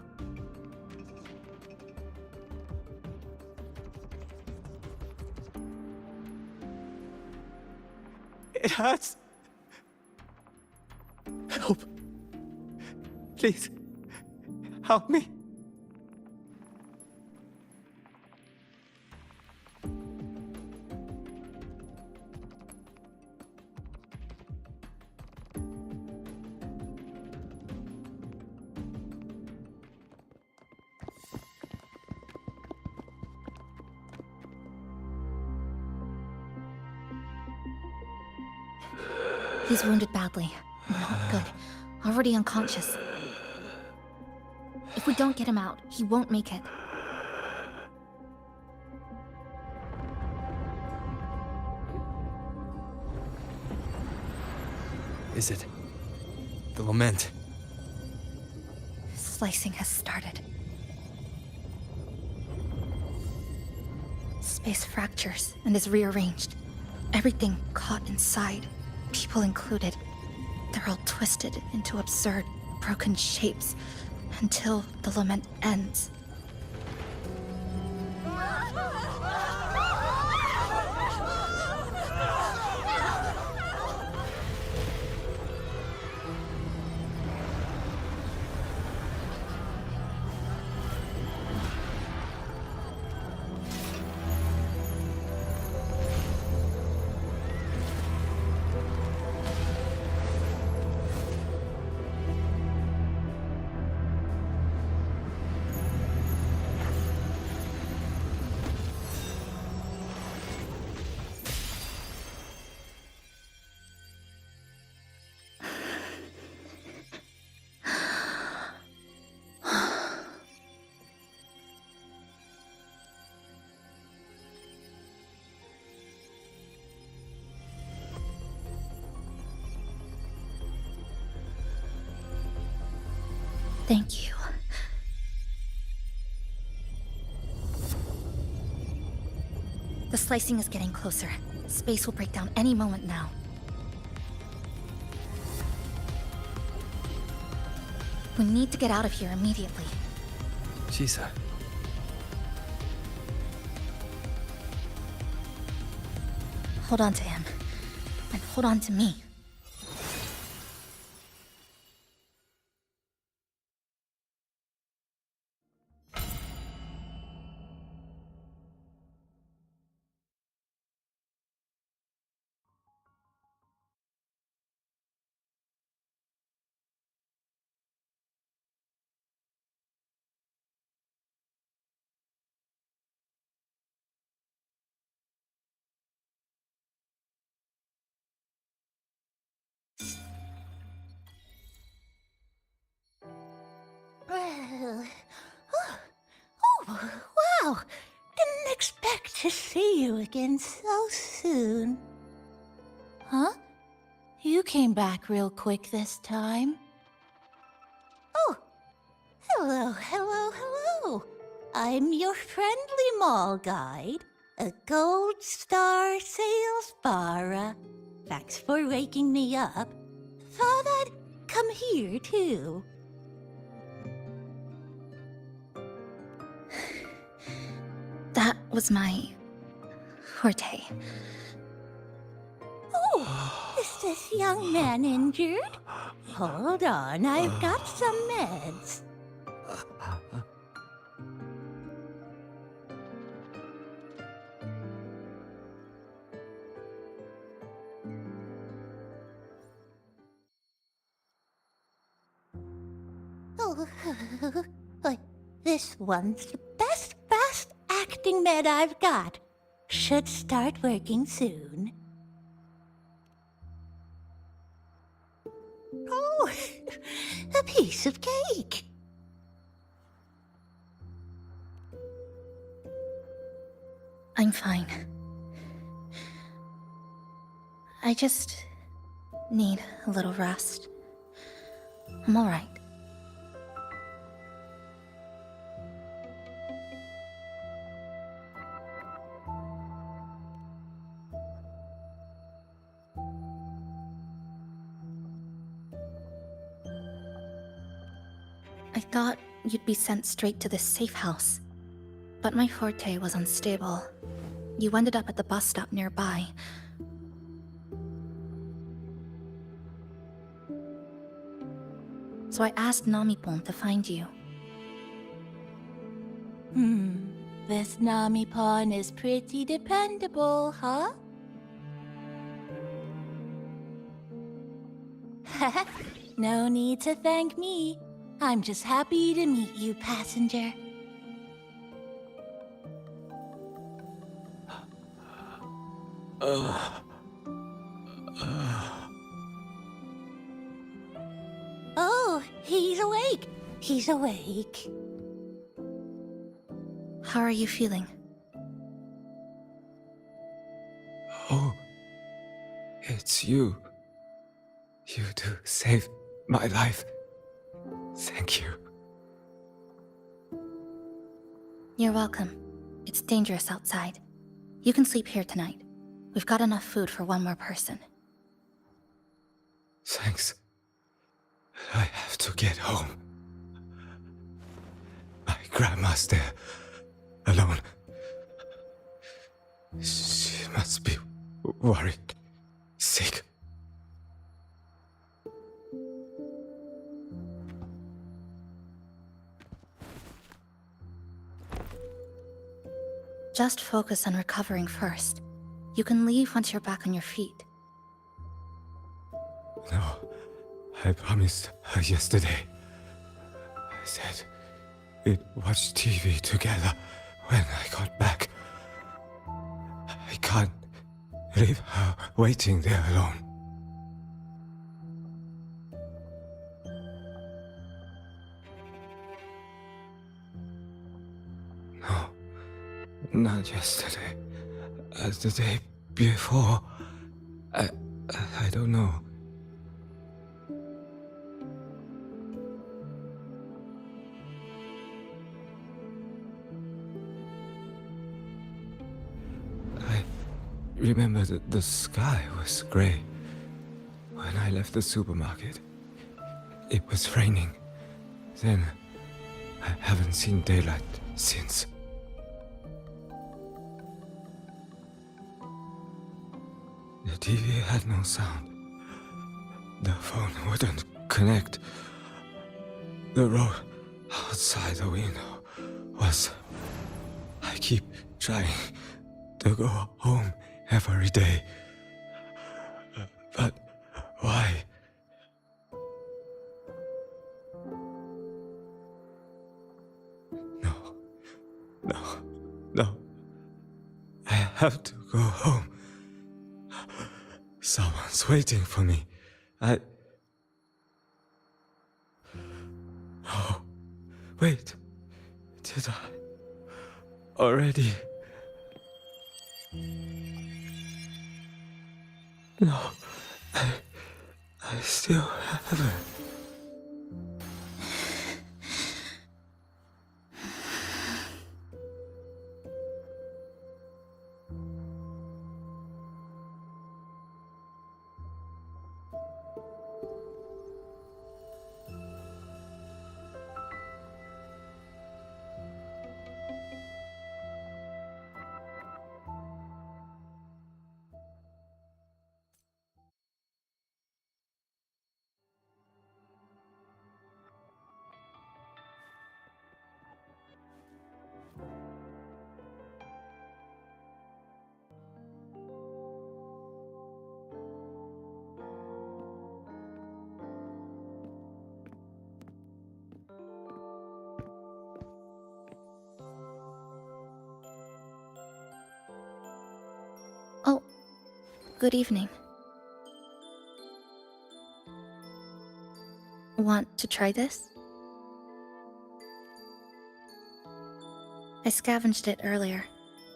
It hurts. Help. Please, help me. He's wounded badly. Not good. Already unconscious. If we don't get him out, he won't make it. Is it the lament? Slicing has started. Space fractures and is rearranged. Everything caught inside, people included. They're all twisted into absurd, broken shapes until the lament ends. Thank you. The slicing is getting closer. Space will break down any moment now. We need to get out of here immediately. Shisa. Hold on to him. And hold on to me. Wow! Didn't expect to see you again so soon. Huh? You came back real quick this time. Oh! Hello. I'm your friendly mall guide, a gold star sales barra. Thanks for waking me up. Thought I'd come here too. That was my forte. Oh, is this young man injured? Hold on, I've got some meds. Oh, this one's the best acting med I've got. Should start working soon. Oh, a piece of cake. I'm fine. I just need a little rest. I'm all right. I thought you'd be sent straight to this safe house, but my forte was unstable. You ended up at the bus stop nearby. So I asked Namipon to find you. This Namipon is pretty dependable, huh? No need to thank me. I'm just happy to meet you, passenger. Oh, he's awake. He's awake. How are you feeling? Oh, it's you. You do save my life. Thank you. You're welcome. It's dangerous outside. You can sleep here tonight. We've got enough food for one more person. Thanks. I have to get home. My grandma's there, alone. She must be worried, sick. Just focus on recovering first. You can leave once you're back on your feet. No, I promised her yesterday. I said we'd watch TV together when I got back. I can't leave her waiting there alone. No, not yesterday. The day before. I don't know. remember that the sky was gray. When I left the supermarket, it was raining. Then, I haven't seen daylight since. The TV had no sound. The phone wouldn't connect. The road outside the window was... I keep trying to go home every day. But why? No. I have to go home. Someone's waiting for me. Oh, wait. Did I already? No, I still haven't. Oh, good evening. Want to try this? I scavenged it earlier.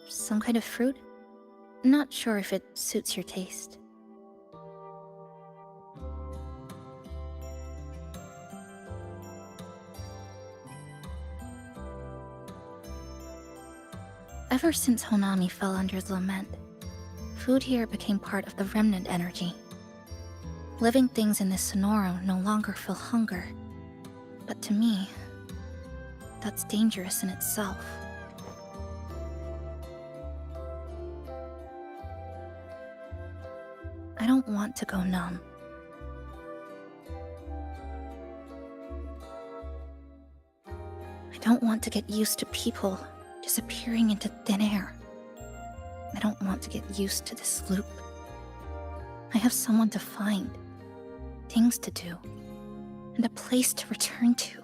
Some kind of fruit? Not sure if it suits your taste. Ever since Honami fell under the lament, food here became part of the remnant energy. Living things in this Sonoro no longer feel hunger. But to me, that's dangerous in itself. I don't want to go numb. I don't want to get used to people disappearing into thin air. I don't want to get used to this loop. I have someone to find, things to do, and a place to return to.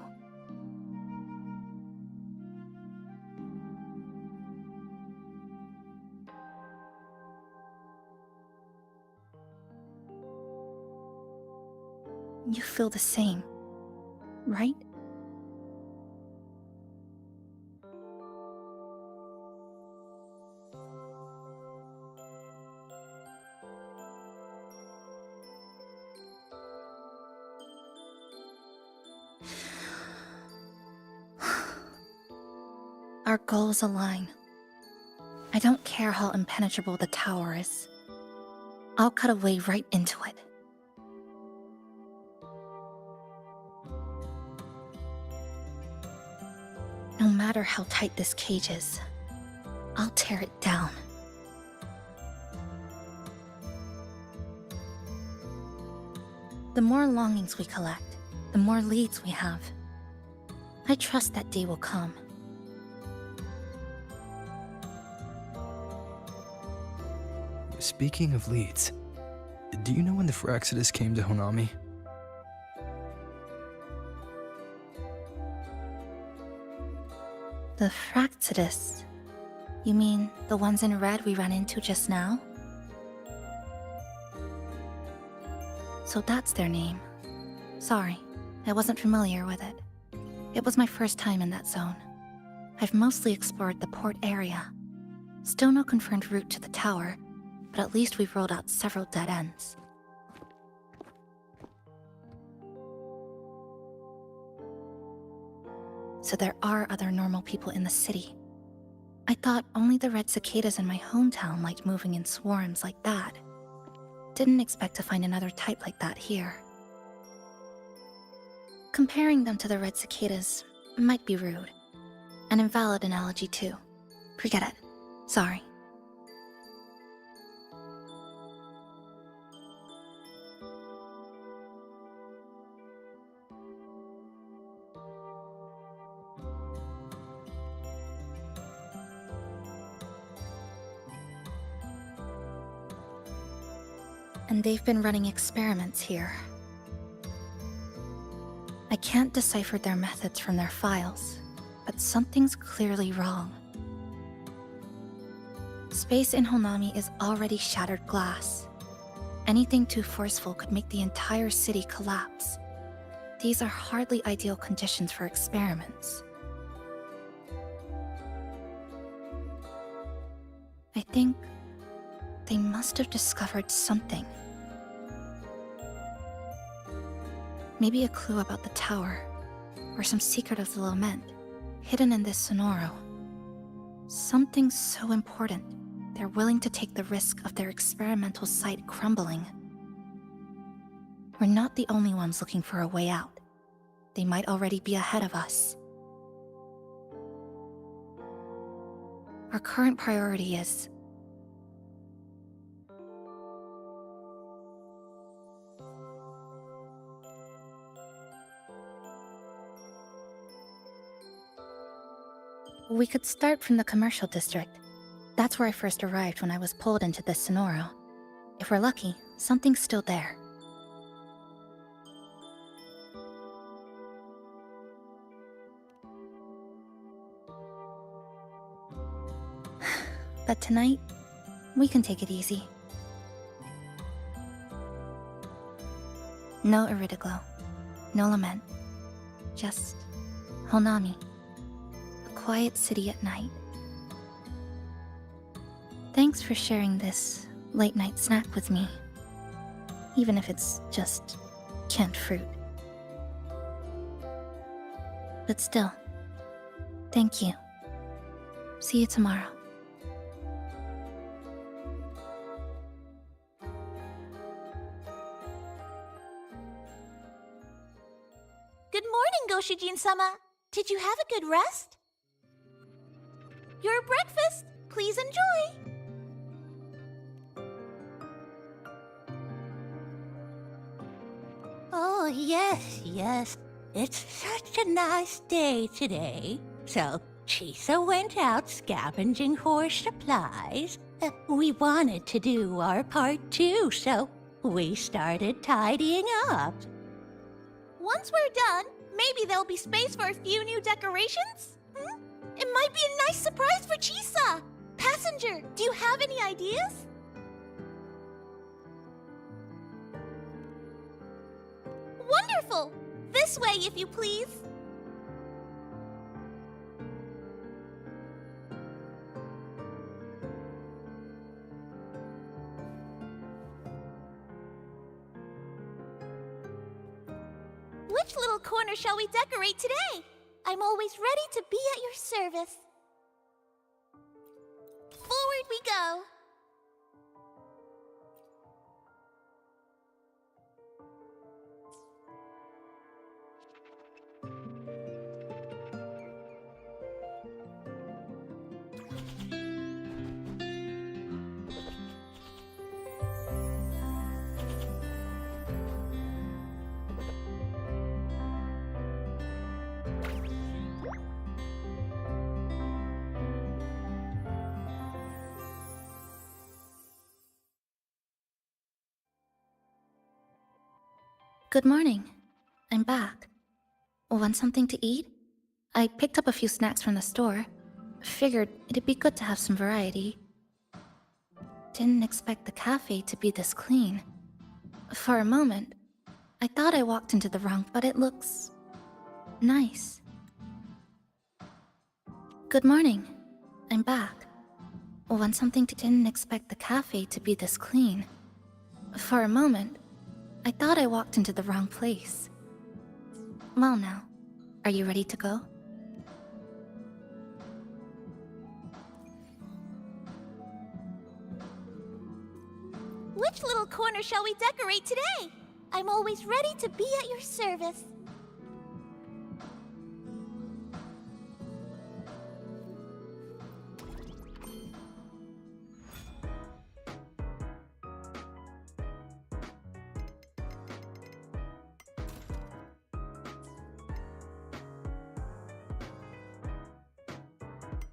You feel the same, right? Our goals align. I don't care how impenetrable the tower is. I'll cut a way right into it. No matter how tight this cage is, I'll tear it down. The more longings we collect, the more leads we have. I trust that day will come. Speaking of leads, do you know when the Fraxidus came to Honami? The Fraxidus? You mean the ones in red we ran into just now? So that's their name. Sorry, I wasn't familiar with it. It was my first time in that zone. I've mostly explored the port area. Still no confirmed route to the tower, but at least we've rolled out several dead ends. So there are other normal people in the city. I thought only the red cicadas in my hometown liked moving in swarms like that. Didn't expect to find another type like that here. Comparing them to the red cicadas might be rude. An invalid analogy too. Forget it. Sorry. And they've been running experiments here. I can't decipher their methods from their files, but something's clearly wrong. Space in Honami is already shattered glass. Anything too forceful could make the entire city collapse. These are hardly ideal conditions for experiments. I think they must have discovered something. Maybe a clue about the tower, or some secret of the lament, hidden in this Sonoro. Something so important, they're willing to take the risk of their experimental site crumbling. We're not the only ones looking for a way out. They might already be ahead of us. Our current priority is... We could start from the commercial district. That's where I first arrived when I was pulled into this Sonoro. If we're lucky, something's still there. But tonight, we can take it easy. No Iridoglow, no lament, just Honami. Quiet city at night. Thanks for sharing this late-night snack with me, even if it's just canned fruit. But still, thank you. See you tomorrow. Good morning, Goshijin-sama. Did you have a good rest? Your breakfast, please enjoy. Oh, yes. It's such a nice day today. So, Chisa went out scavenging for supplies. We wanted to do our part too, so we started tidying up. Once we're done, maybe there'll be space for a few new decorations? It might be a nice surprise for Chisa! Passenger, do you have any ideas? Wonderful! This way, if you please. Which little corner shall we decorate today? I'm always ready to be at your service. Forward we go. Good morning. I'm back. Want something to eat? I picked up a few snacks from the store. Figured it'd be good to have some variety. Didn't expect the cafe to be this clean. For a moment, I thought I walked into the wrong, but it looks... nice. Good morning. I'm back. Want something to... Didn't expect the cafe to be this clean. For a moment, I thought I walked into the wrong place. Well now, are you ready to go? Which little corner shall we decorate today? I'm always ready to be at your service.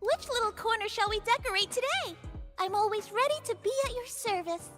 Which little corner shall we decorate today? I'm always ready to be at your service.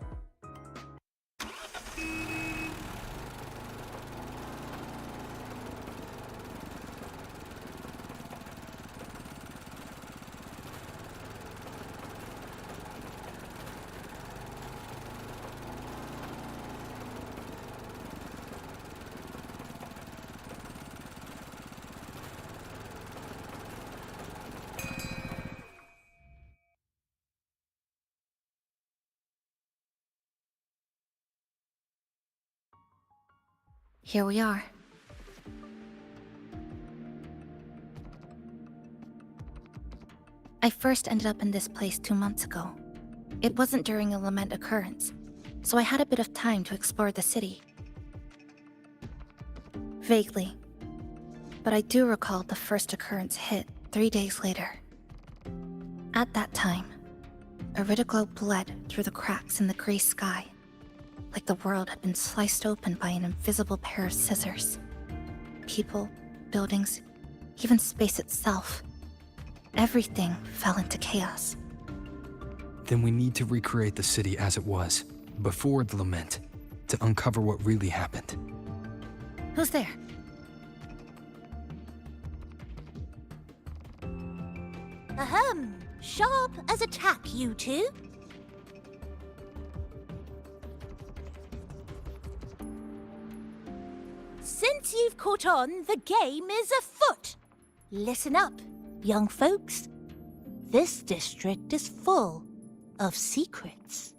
Here we are. I first ended up in this place 2 months ago. It wasn't during a lament occurrence, so I had a bit of time to explore the city. Vaguely. But I do recall the first occurrence hit 3 days later. At that time, Iridoglow bled through the cracks in the gray sky, like the world had been sliced open by an invisible pair of scissors. People, buildings, even space itself. Everything fell into chaos. Then we need to recreate the city as it was, before the lament, to uncover what really happened. Who's there? Ahem. Sharp as a tack, you two. Since you've caught on, the game is afoot. Listen up, young folks. This district is full of secrets.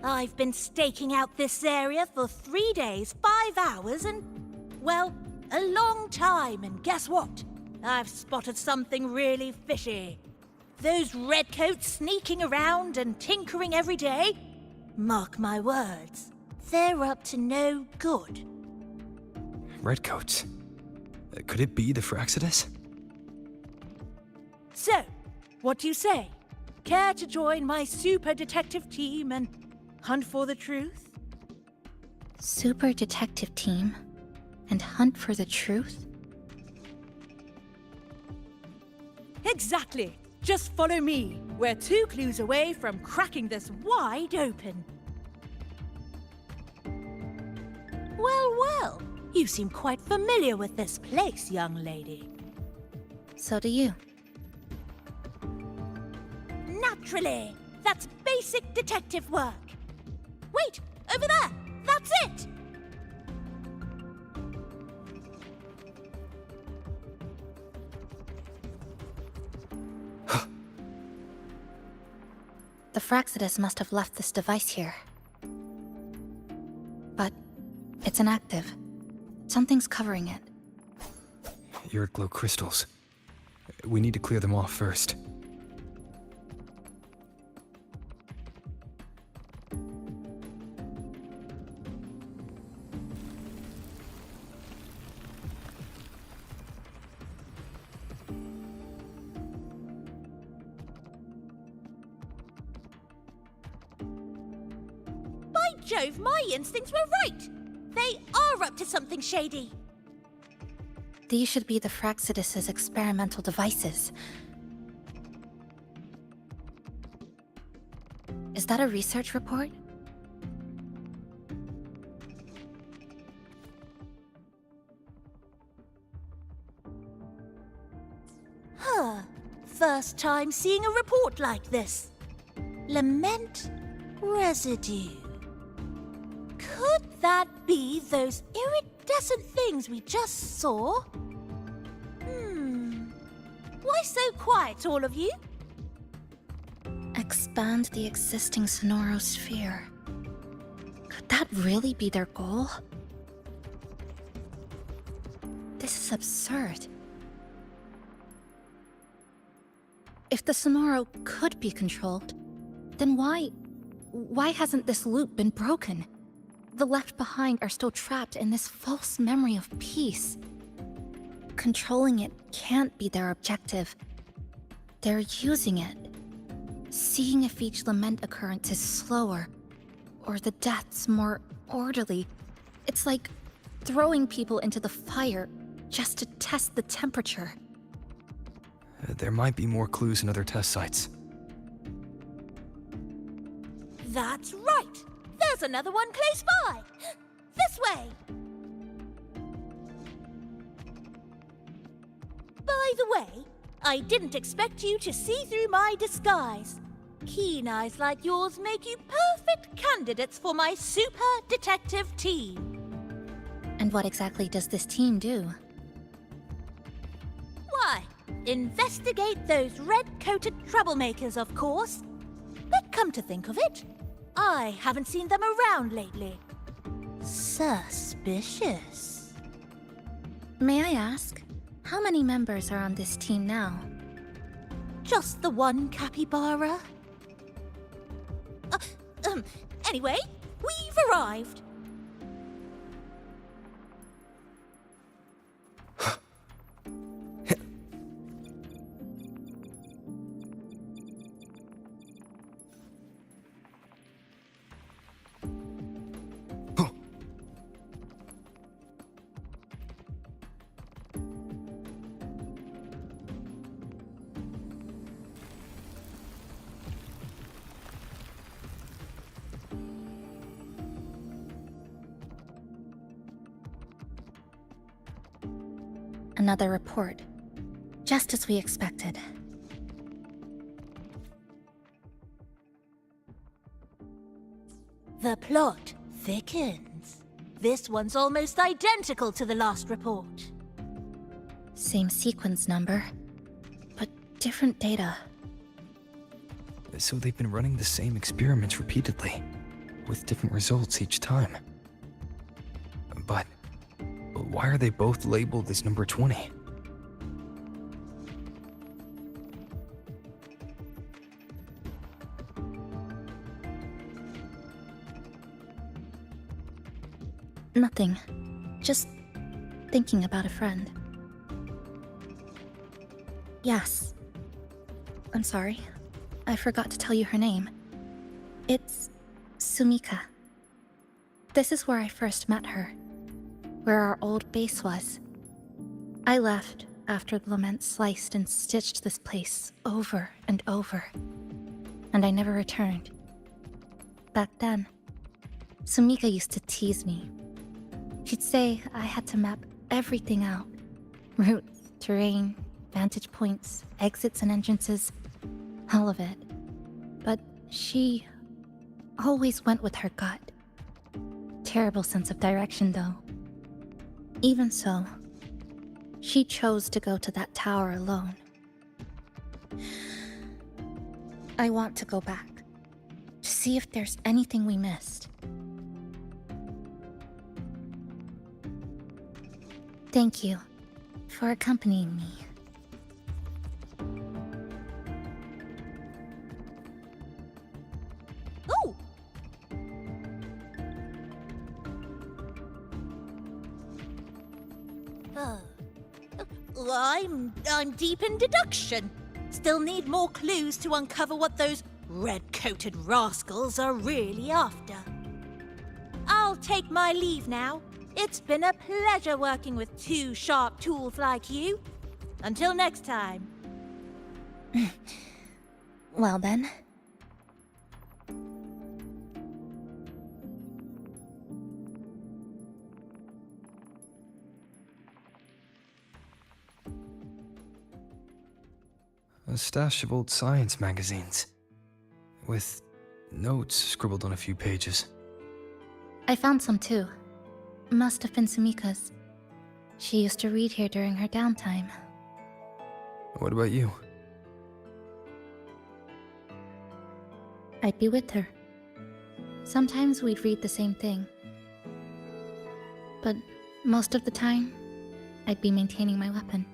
I've been staking out this area for 3 days, 5 hours, and, well, a long time, and guess what? I've spotted something really fishy. Those redcoats sneaking around and tinkering every day? Mark my words, they're up to no good. Redcoats? Could it be the Fraxidus? So, what do you say? Care to join my super detective team and hunt for the truth? Super detective team? And hunt for the truth? Exactly. Just follow me. We're 2 clues away from cracking this wide open. Well, well. You seem quite familiar with this place, young lady. So do you. Naturally. That's basic detective work. Wait! Over there! That's it! The Fraxidus must have left this device here. But it's inactive. Something's covering it. Iridoglow crystals. We need to clear them off first. By Jove, my instincts were right! They are up to something shady. These should be the Fraxidus's experimental devices. Is that a research report? Huh. First time seeing a report like this. Lament residue. Could that be those iridescent things we just saw? Why so quiet, all of you? Expand the existing Sonoro sphere. Could that really be their goal? This is absurd. If the Sonoro could be controlled, then why hasn't this loop been broken? The left behind are still trapped in this false memory of peace. Controlling it can't be their objective. They're using it. Seeing if each lament occurrence is slower, or the deaths more orderly. It's like throwing people into the fire just to test the temperature. There might be more clues in other test sites. That's right! There's another one close by! This way! By the way, I didn't expect you to see through my disguise. Keen eyes like yours make you perfect candidates for my super detective team. And what exactly does this team do? Why, investigate those red-coated troublemakers, of course. But come to think of it, I haven't seen them around lately. Suspicious. May I ask, how many members are on this team now? Just the one capybara? Anyway, we've arrived. Another report. Just as we expected. The plot thickens. This one's almost identical to the last report. Same sequence number, but different data. So they've been running the same experiments repeatedly, with different results each time. But why are they both labeled as number 20? Nothing. Just thinking about a friend. Yes. I'm sorry. I forgot to tell you her name. It's Sumika. This is where I first met her. Where our old base was. I left after the lament sliced and stitched this place over and over. And I never returned. Back then, Sumika used to tease me. She'd say I had to map everything out. Routes, terrain, vantage points, exits and entrances, all of it. But she always went with her gut. Terrible sense of direction, though. Even so, she chose to go to that tower alone. I want to go back, to see if there's anything we missed. Thank you for accompanying me. Oh! I'm deep in deduction. Still need more clues to uncover what those red-coated rascals are really after. I'll take my leave now. It's been a pleasure working with two sharp tools like you. Until next time. Well then. A stash of old science magazines, with notes scribbled on a few pages. I found some too. Must have been Sumika's. She used to read here during her downtime. What about you? I'd be with her. Sometimes we'd read the same thing. But most of the time, I'd be maintaining my weapon.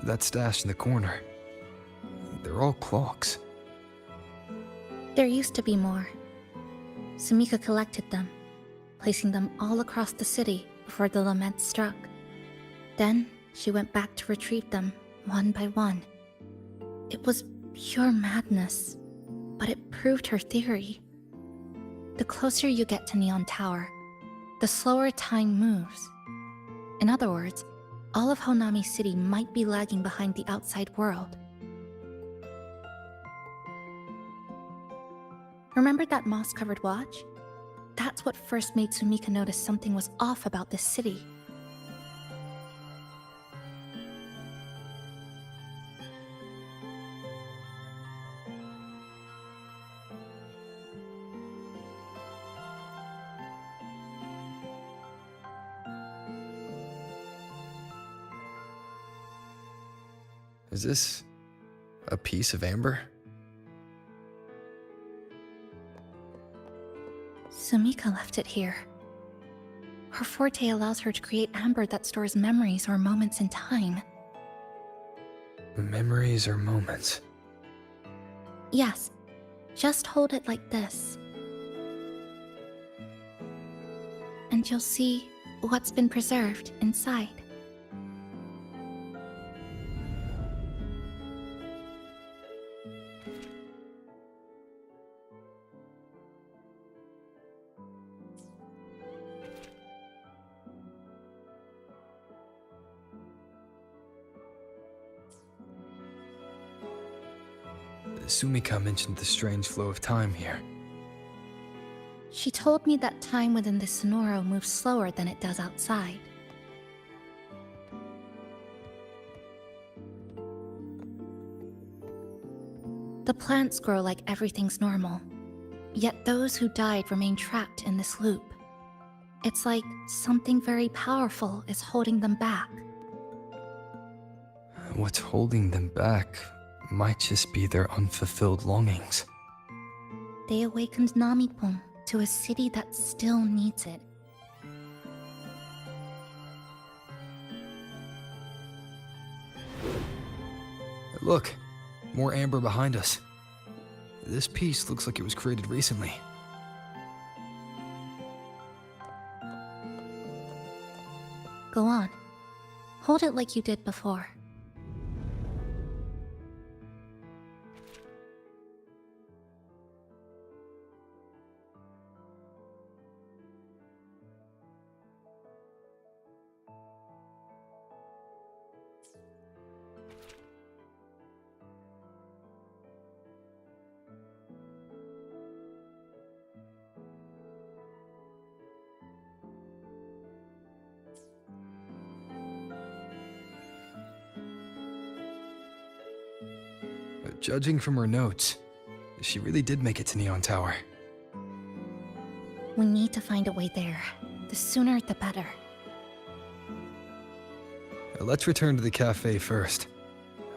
that stash in the corner. They're all clocks. There used to be more. Sumika collected them, placing them all across the city before the lament struck. Then she went back to retrieve them one by one. It was pure madness, but it proved her theory. The closer you get to Neon Tower, the slower time moves. In other words, all of Honami City might be lagging behind the outside world. Remember that moss-covered watch? That's what first made Sumika notice something was off about this city. Is this a piece of amber? Sumika left it here. Her forte allows her to create amber that stores memories or moments in time. Memories or moments? Yes, just hold it like this. And you'll see what's been preserved inside. Sumika mentioned the strange flow of time here. She told me that time within the Sonoro moves slower than it does outside. The plants grow like everything's normal, yet those who died remain trapped in this loop. It's like something very powerful is holding them back. What's holding them back might just be their unfulfilled longings. They awakened Namipon to a city that still needs it. Look, more amber behind us. This piece looks like it was created recently. Go on. Hold it like you did before. Judging from her notes, she really did make it to Neon Tower. We need to find a way there. The sooner, the better. Let's return to the cafe first.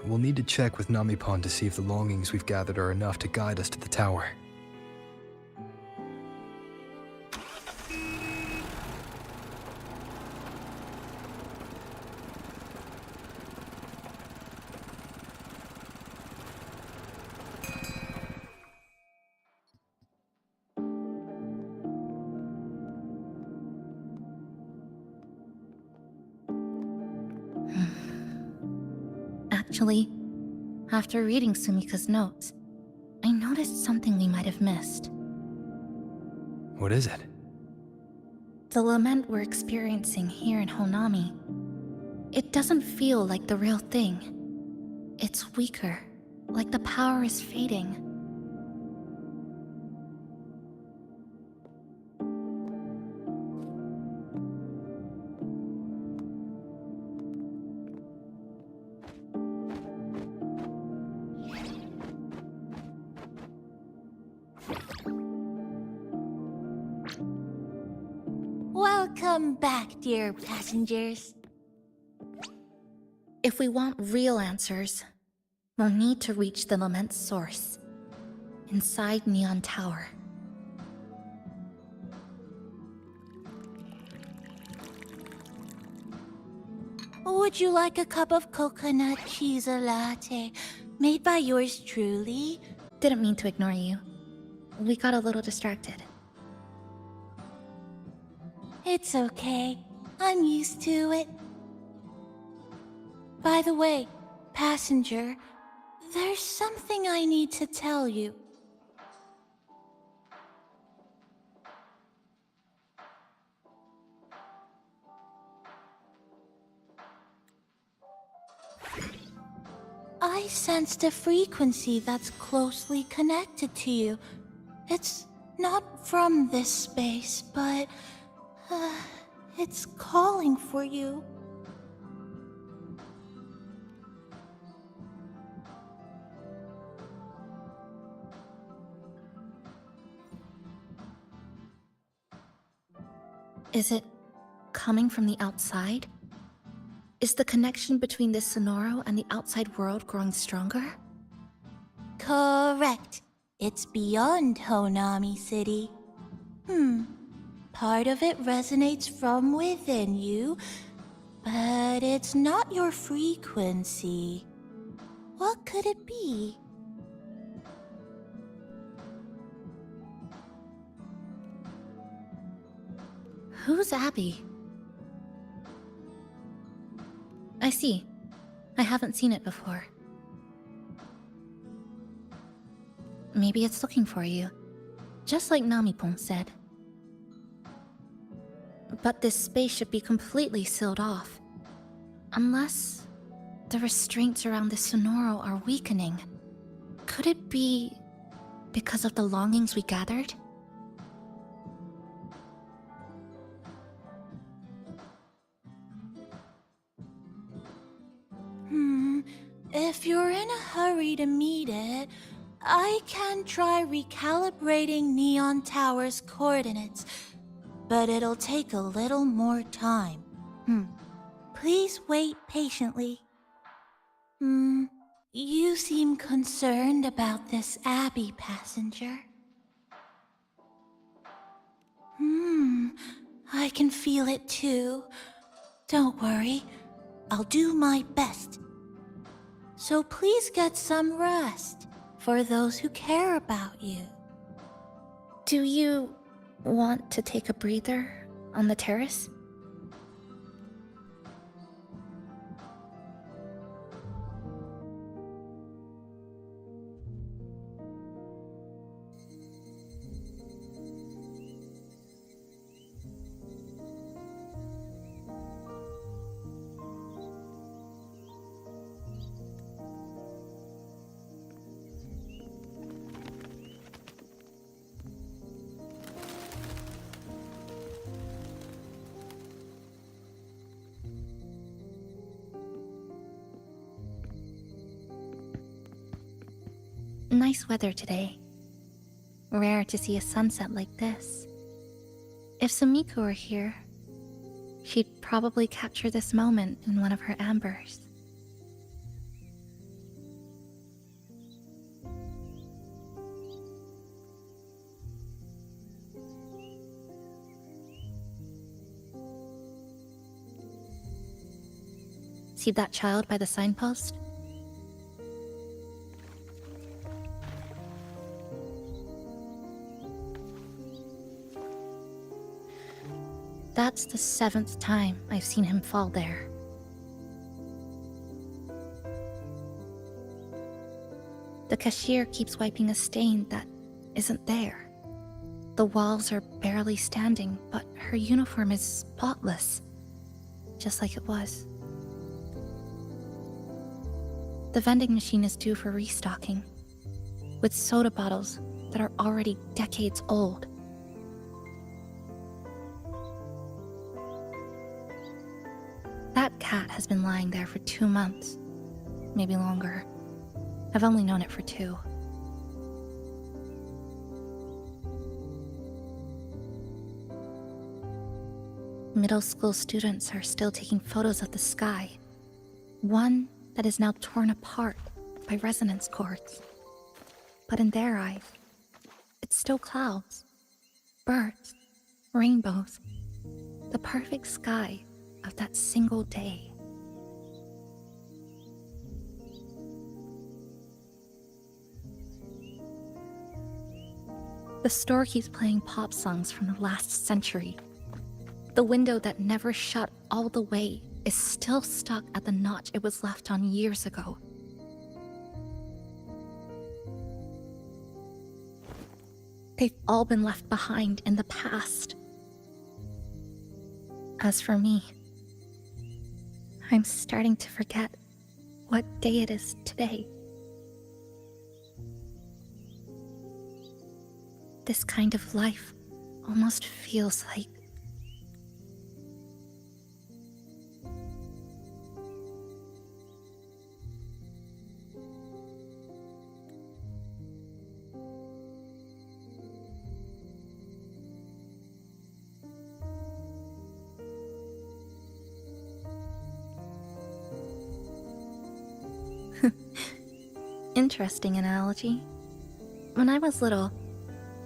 We'll need to check with Namipon to see if the longings we've gathered are enough to guide us to the tower. Actually, after reading Sumika's notes, I noticed something we might have missed. What is it? The lament we're experiencing here in Honami. It doesn't feel like the real thing. It's weaker, like the power is fading. Welcome back, dear passengers. If we want real answers, we'll need to reach the lament's source, inside Neon Tower. Would you like a cup of coconut cheese latte made by yours truly? Didn't mean to ignore you. We got a little distracted. It's okay. I'm used to it. By the way, passenger, there's something I need to tell you. I sensed a frequency that's closely connected to you. It's not from this space, but it's calling for you. Is it coming from the outside? Is the connection between this Sonoro and the outside world growing stronger? Correct. It's beyond Honami City. Part of it resonates from within you, but it's not your frequency. What could it be? Who's Abby? I see. I haven't seen it before. Maybe it's looking for you, just like Namipon said. But this space should be completely sealed off. Unless the restraints around the Sonoro are weakening. Could it be because of the longings we gathered? If you're in a hurry to meet it, I can try recalibrating Neon Tower's coordinates, but it'll take a little more time. Please wait patiently. You seem concerned about this Abbey passenger. I can feel it too. Don't worry, I'll do my best. So please get some rest for those who care about you. Do you want to take a breather on the terrace? Nice weather today. Rare to see a sunset like this. If Sumiko were here, she'd probably capture this moment in one of her ambers. See that child by the signpost? That's the 7th time I've seen him fall there. The cashier keeps wiping a stain that isn't there. The walls are barely standing, but her uniform is spotless, just like it was. The vending machine is due for restocking, with soda bottles that are already decades old. That cat has been lying there for 2 months, maybe longer. I've only known it for 2. Middle school students are still taking photos of the sky. One that is now torn apart by resonance cords. But in their eyes, it's still clouds, birds, rainbows, the perfect sky of that single day. The store keeps playing pop songs from the last century. The window that never shut all the way is still stuck at the notch it was left on years ago. They've all been left behind in the past. As for me, I'm starting to forget what day it is today. This kind of life almost feels like interesting analogy. When I was little,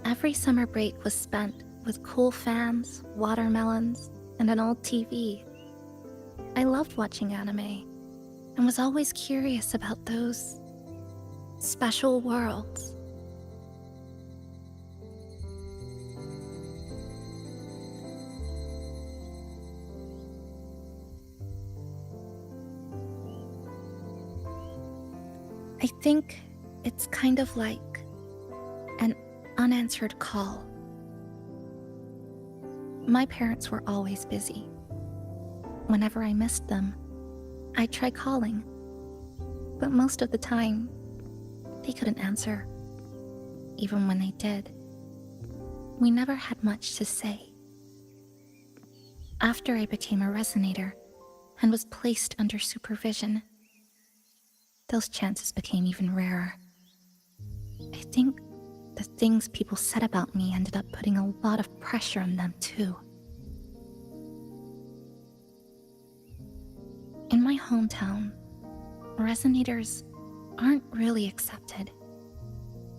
every summer break was spent with cool fans, watermelons, and an old TV. I loved watching anime and was always curious about those special worlds. I think it's kind of like an unanswered call. My parents were always busy. Whenever I missed them, I'd try calling, but most of the time, they couldn't answer. Even when they did, we never had much to say. After I became a resonator and was placed under supervision, those chances became even rarer. I think the things people said about me ended up putting a lot of pressure on them too. In my hometown, resonators aren't really accepted.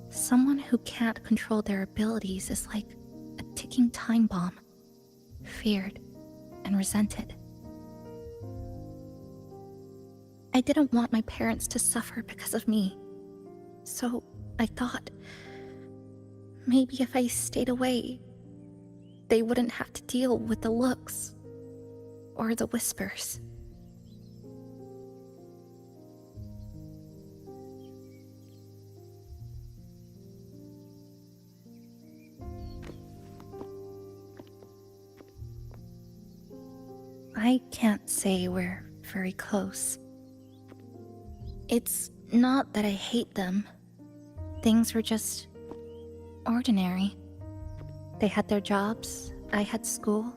Someone who can't control their abilities is like a ticking time bomb, feared and resented. I didn't want my parents to suffer because of me, so I thought maybe if I stayed away, they wouldn't have to deal with the looks or the whispers. I can't say we're very close. It's not that I hate them. Things were just ordinary. They had their jobs, I had school.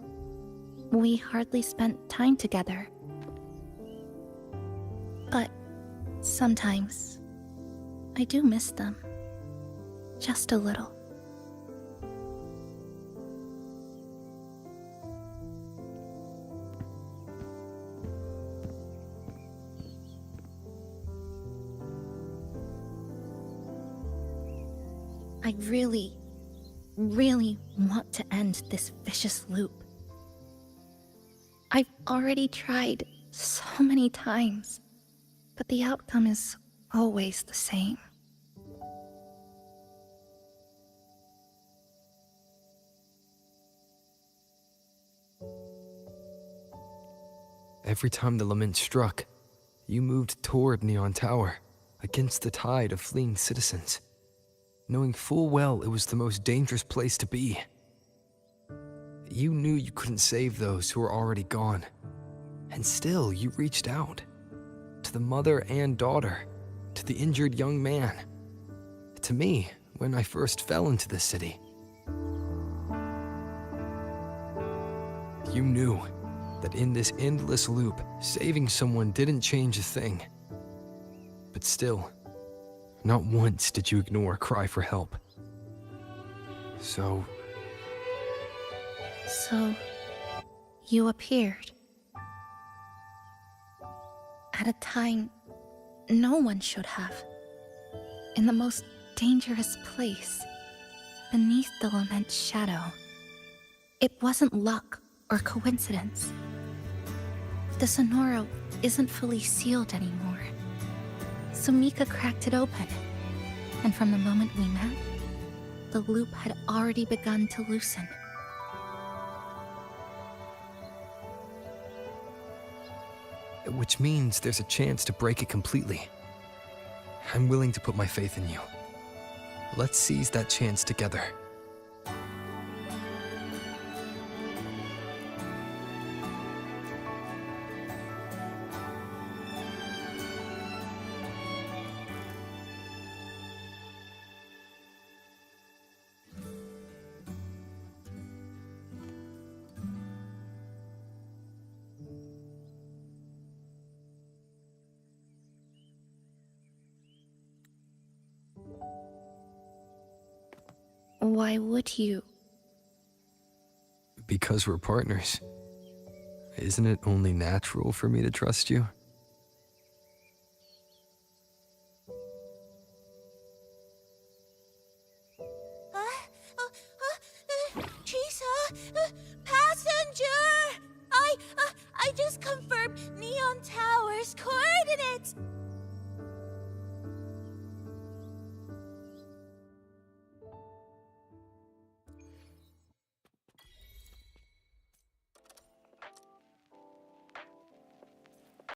We hardly spent time together. But sometimes, I do miss them. Just a little. I really want to end this vicious loop. I've already tried so many times, but the outcome is always the same. Every time the lament struck, you moved toward Neon Tower, against the tide of fleeing citizens, knowing full well it was the most dangerous place to be. You knew you couldn't save those who were already gone, and still you reached out. To the mother and daughter, to the injured young man, to me when I first fell into the city. You knew that in this endless loop, saving someone didn't change a thing. But still, not once did you ignore a cry for help. So, you appeared. At a time no one should have. In the most dangerous place, beneath the lament's shadow. It wasn't luck or coincidence. The Sonoro isn't fully sealed anymore. So Mika cracked it open, and from the moment we met, the loop had already begun to loosen. Which means there's a chance to break it completely. I'm willing to put my faith in you. Let's seize that chance together. Why would you? Because we're partners. Isn't it only natural for me to trust you? Chisa! Passenger! I just confirmed Neon Tower's coordinates!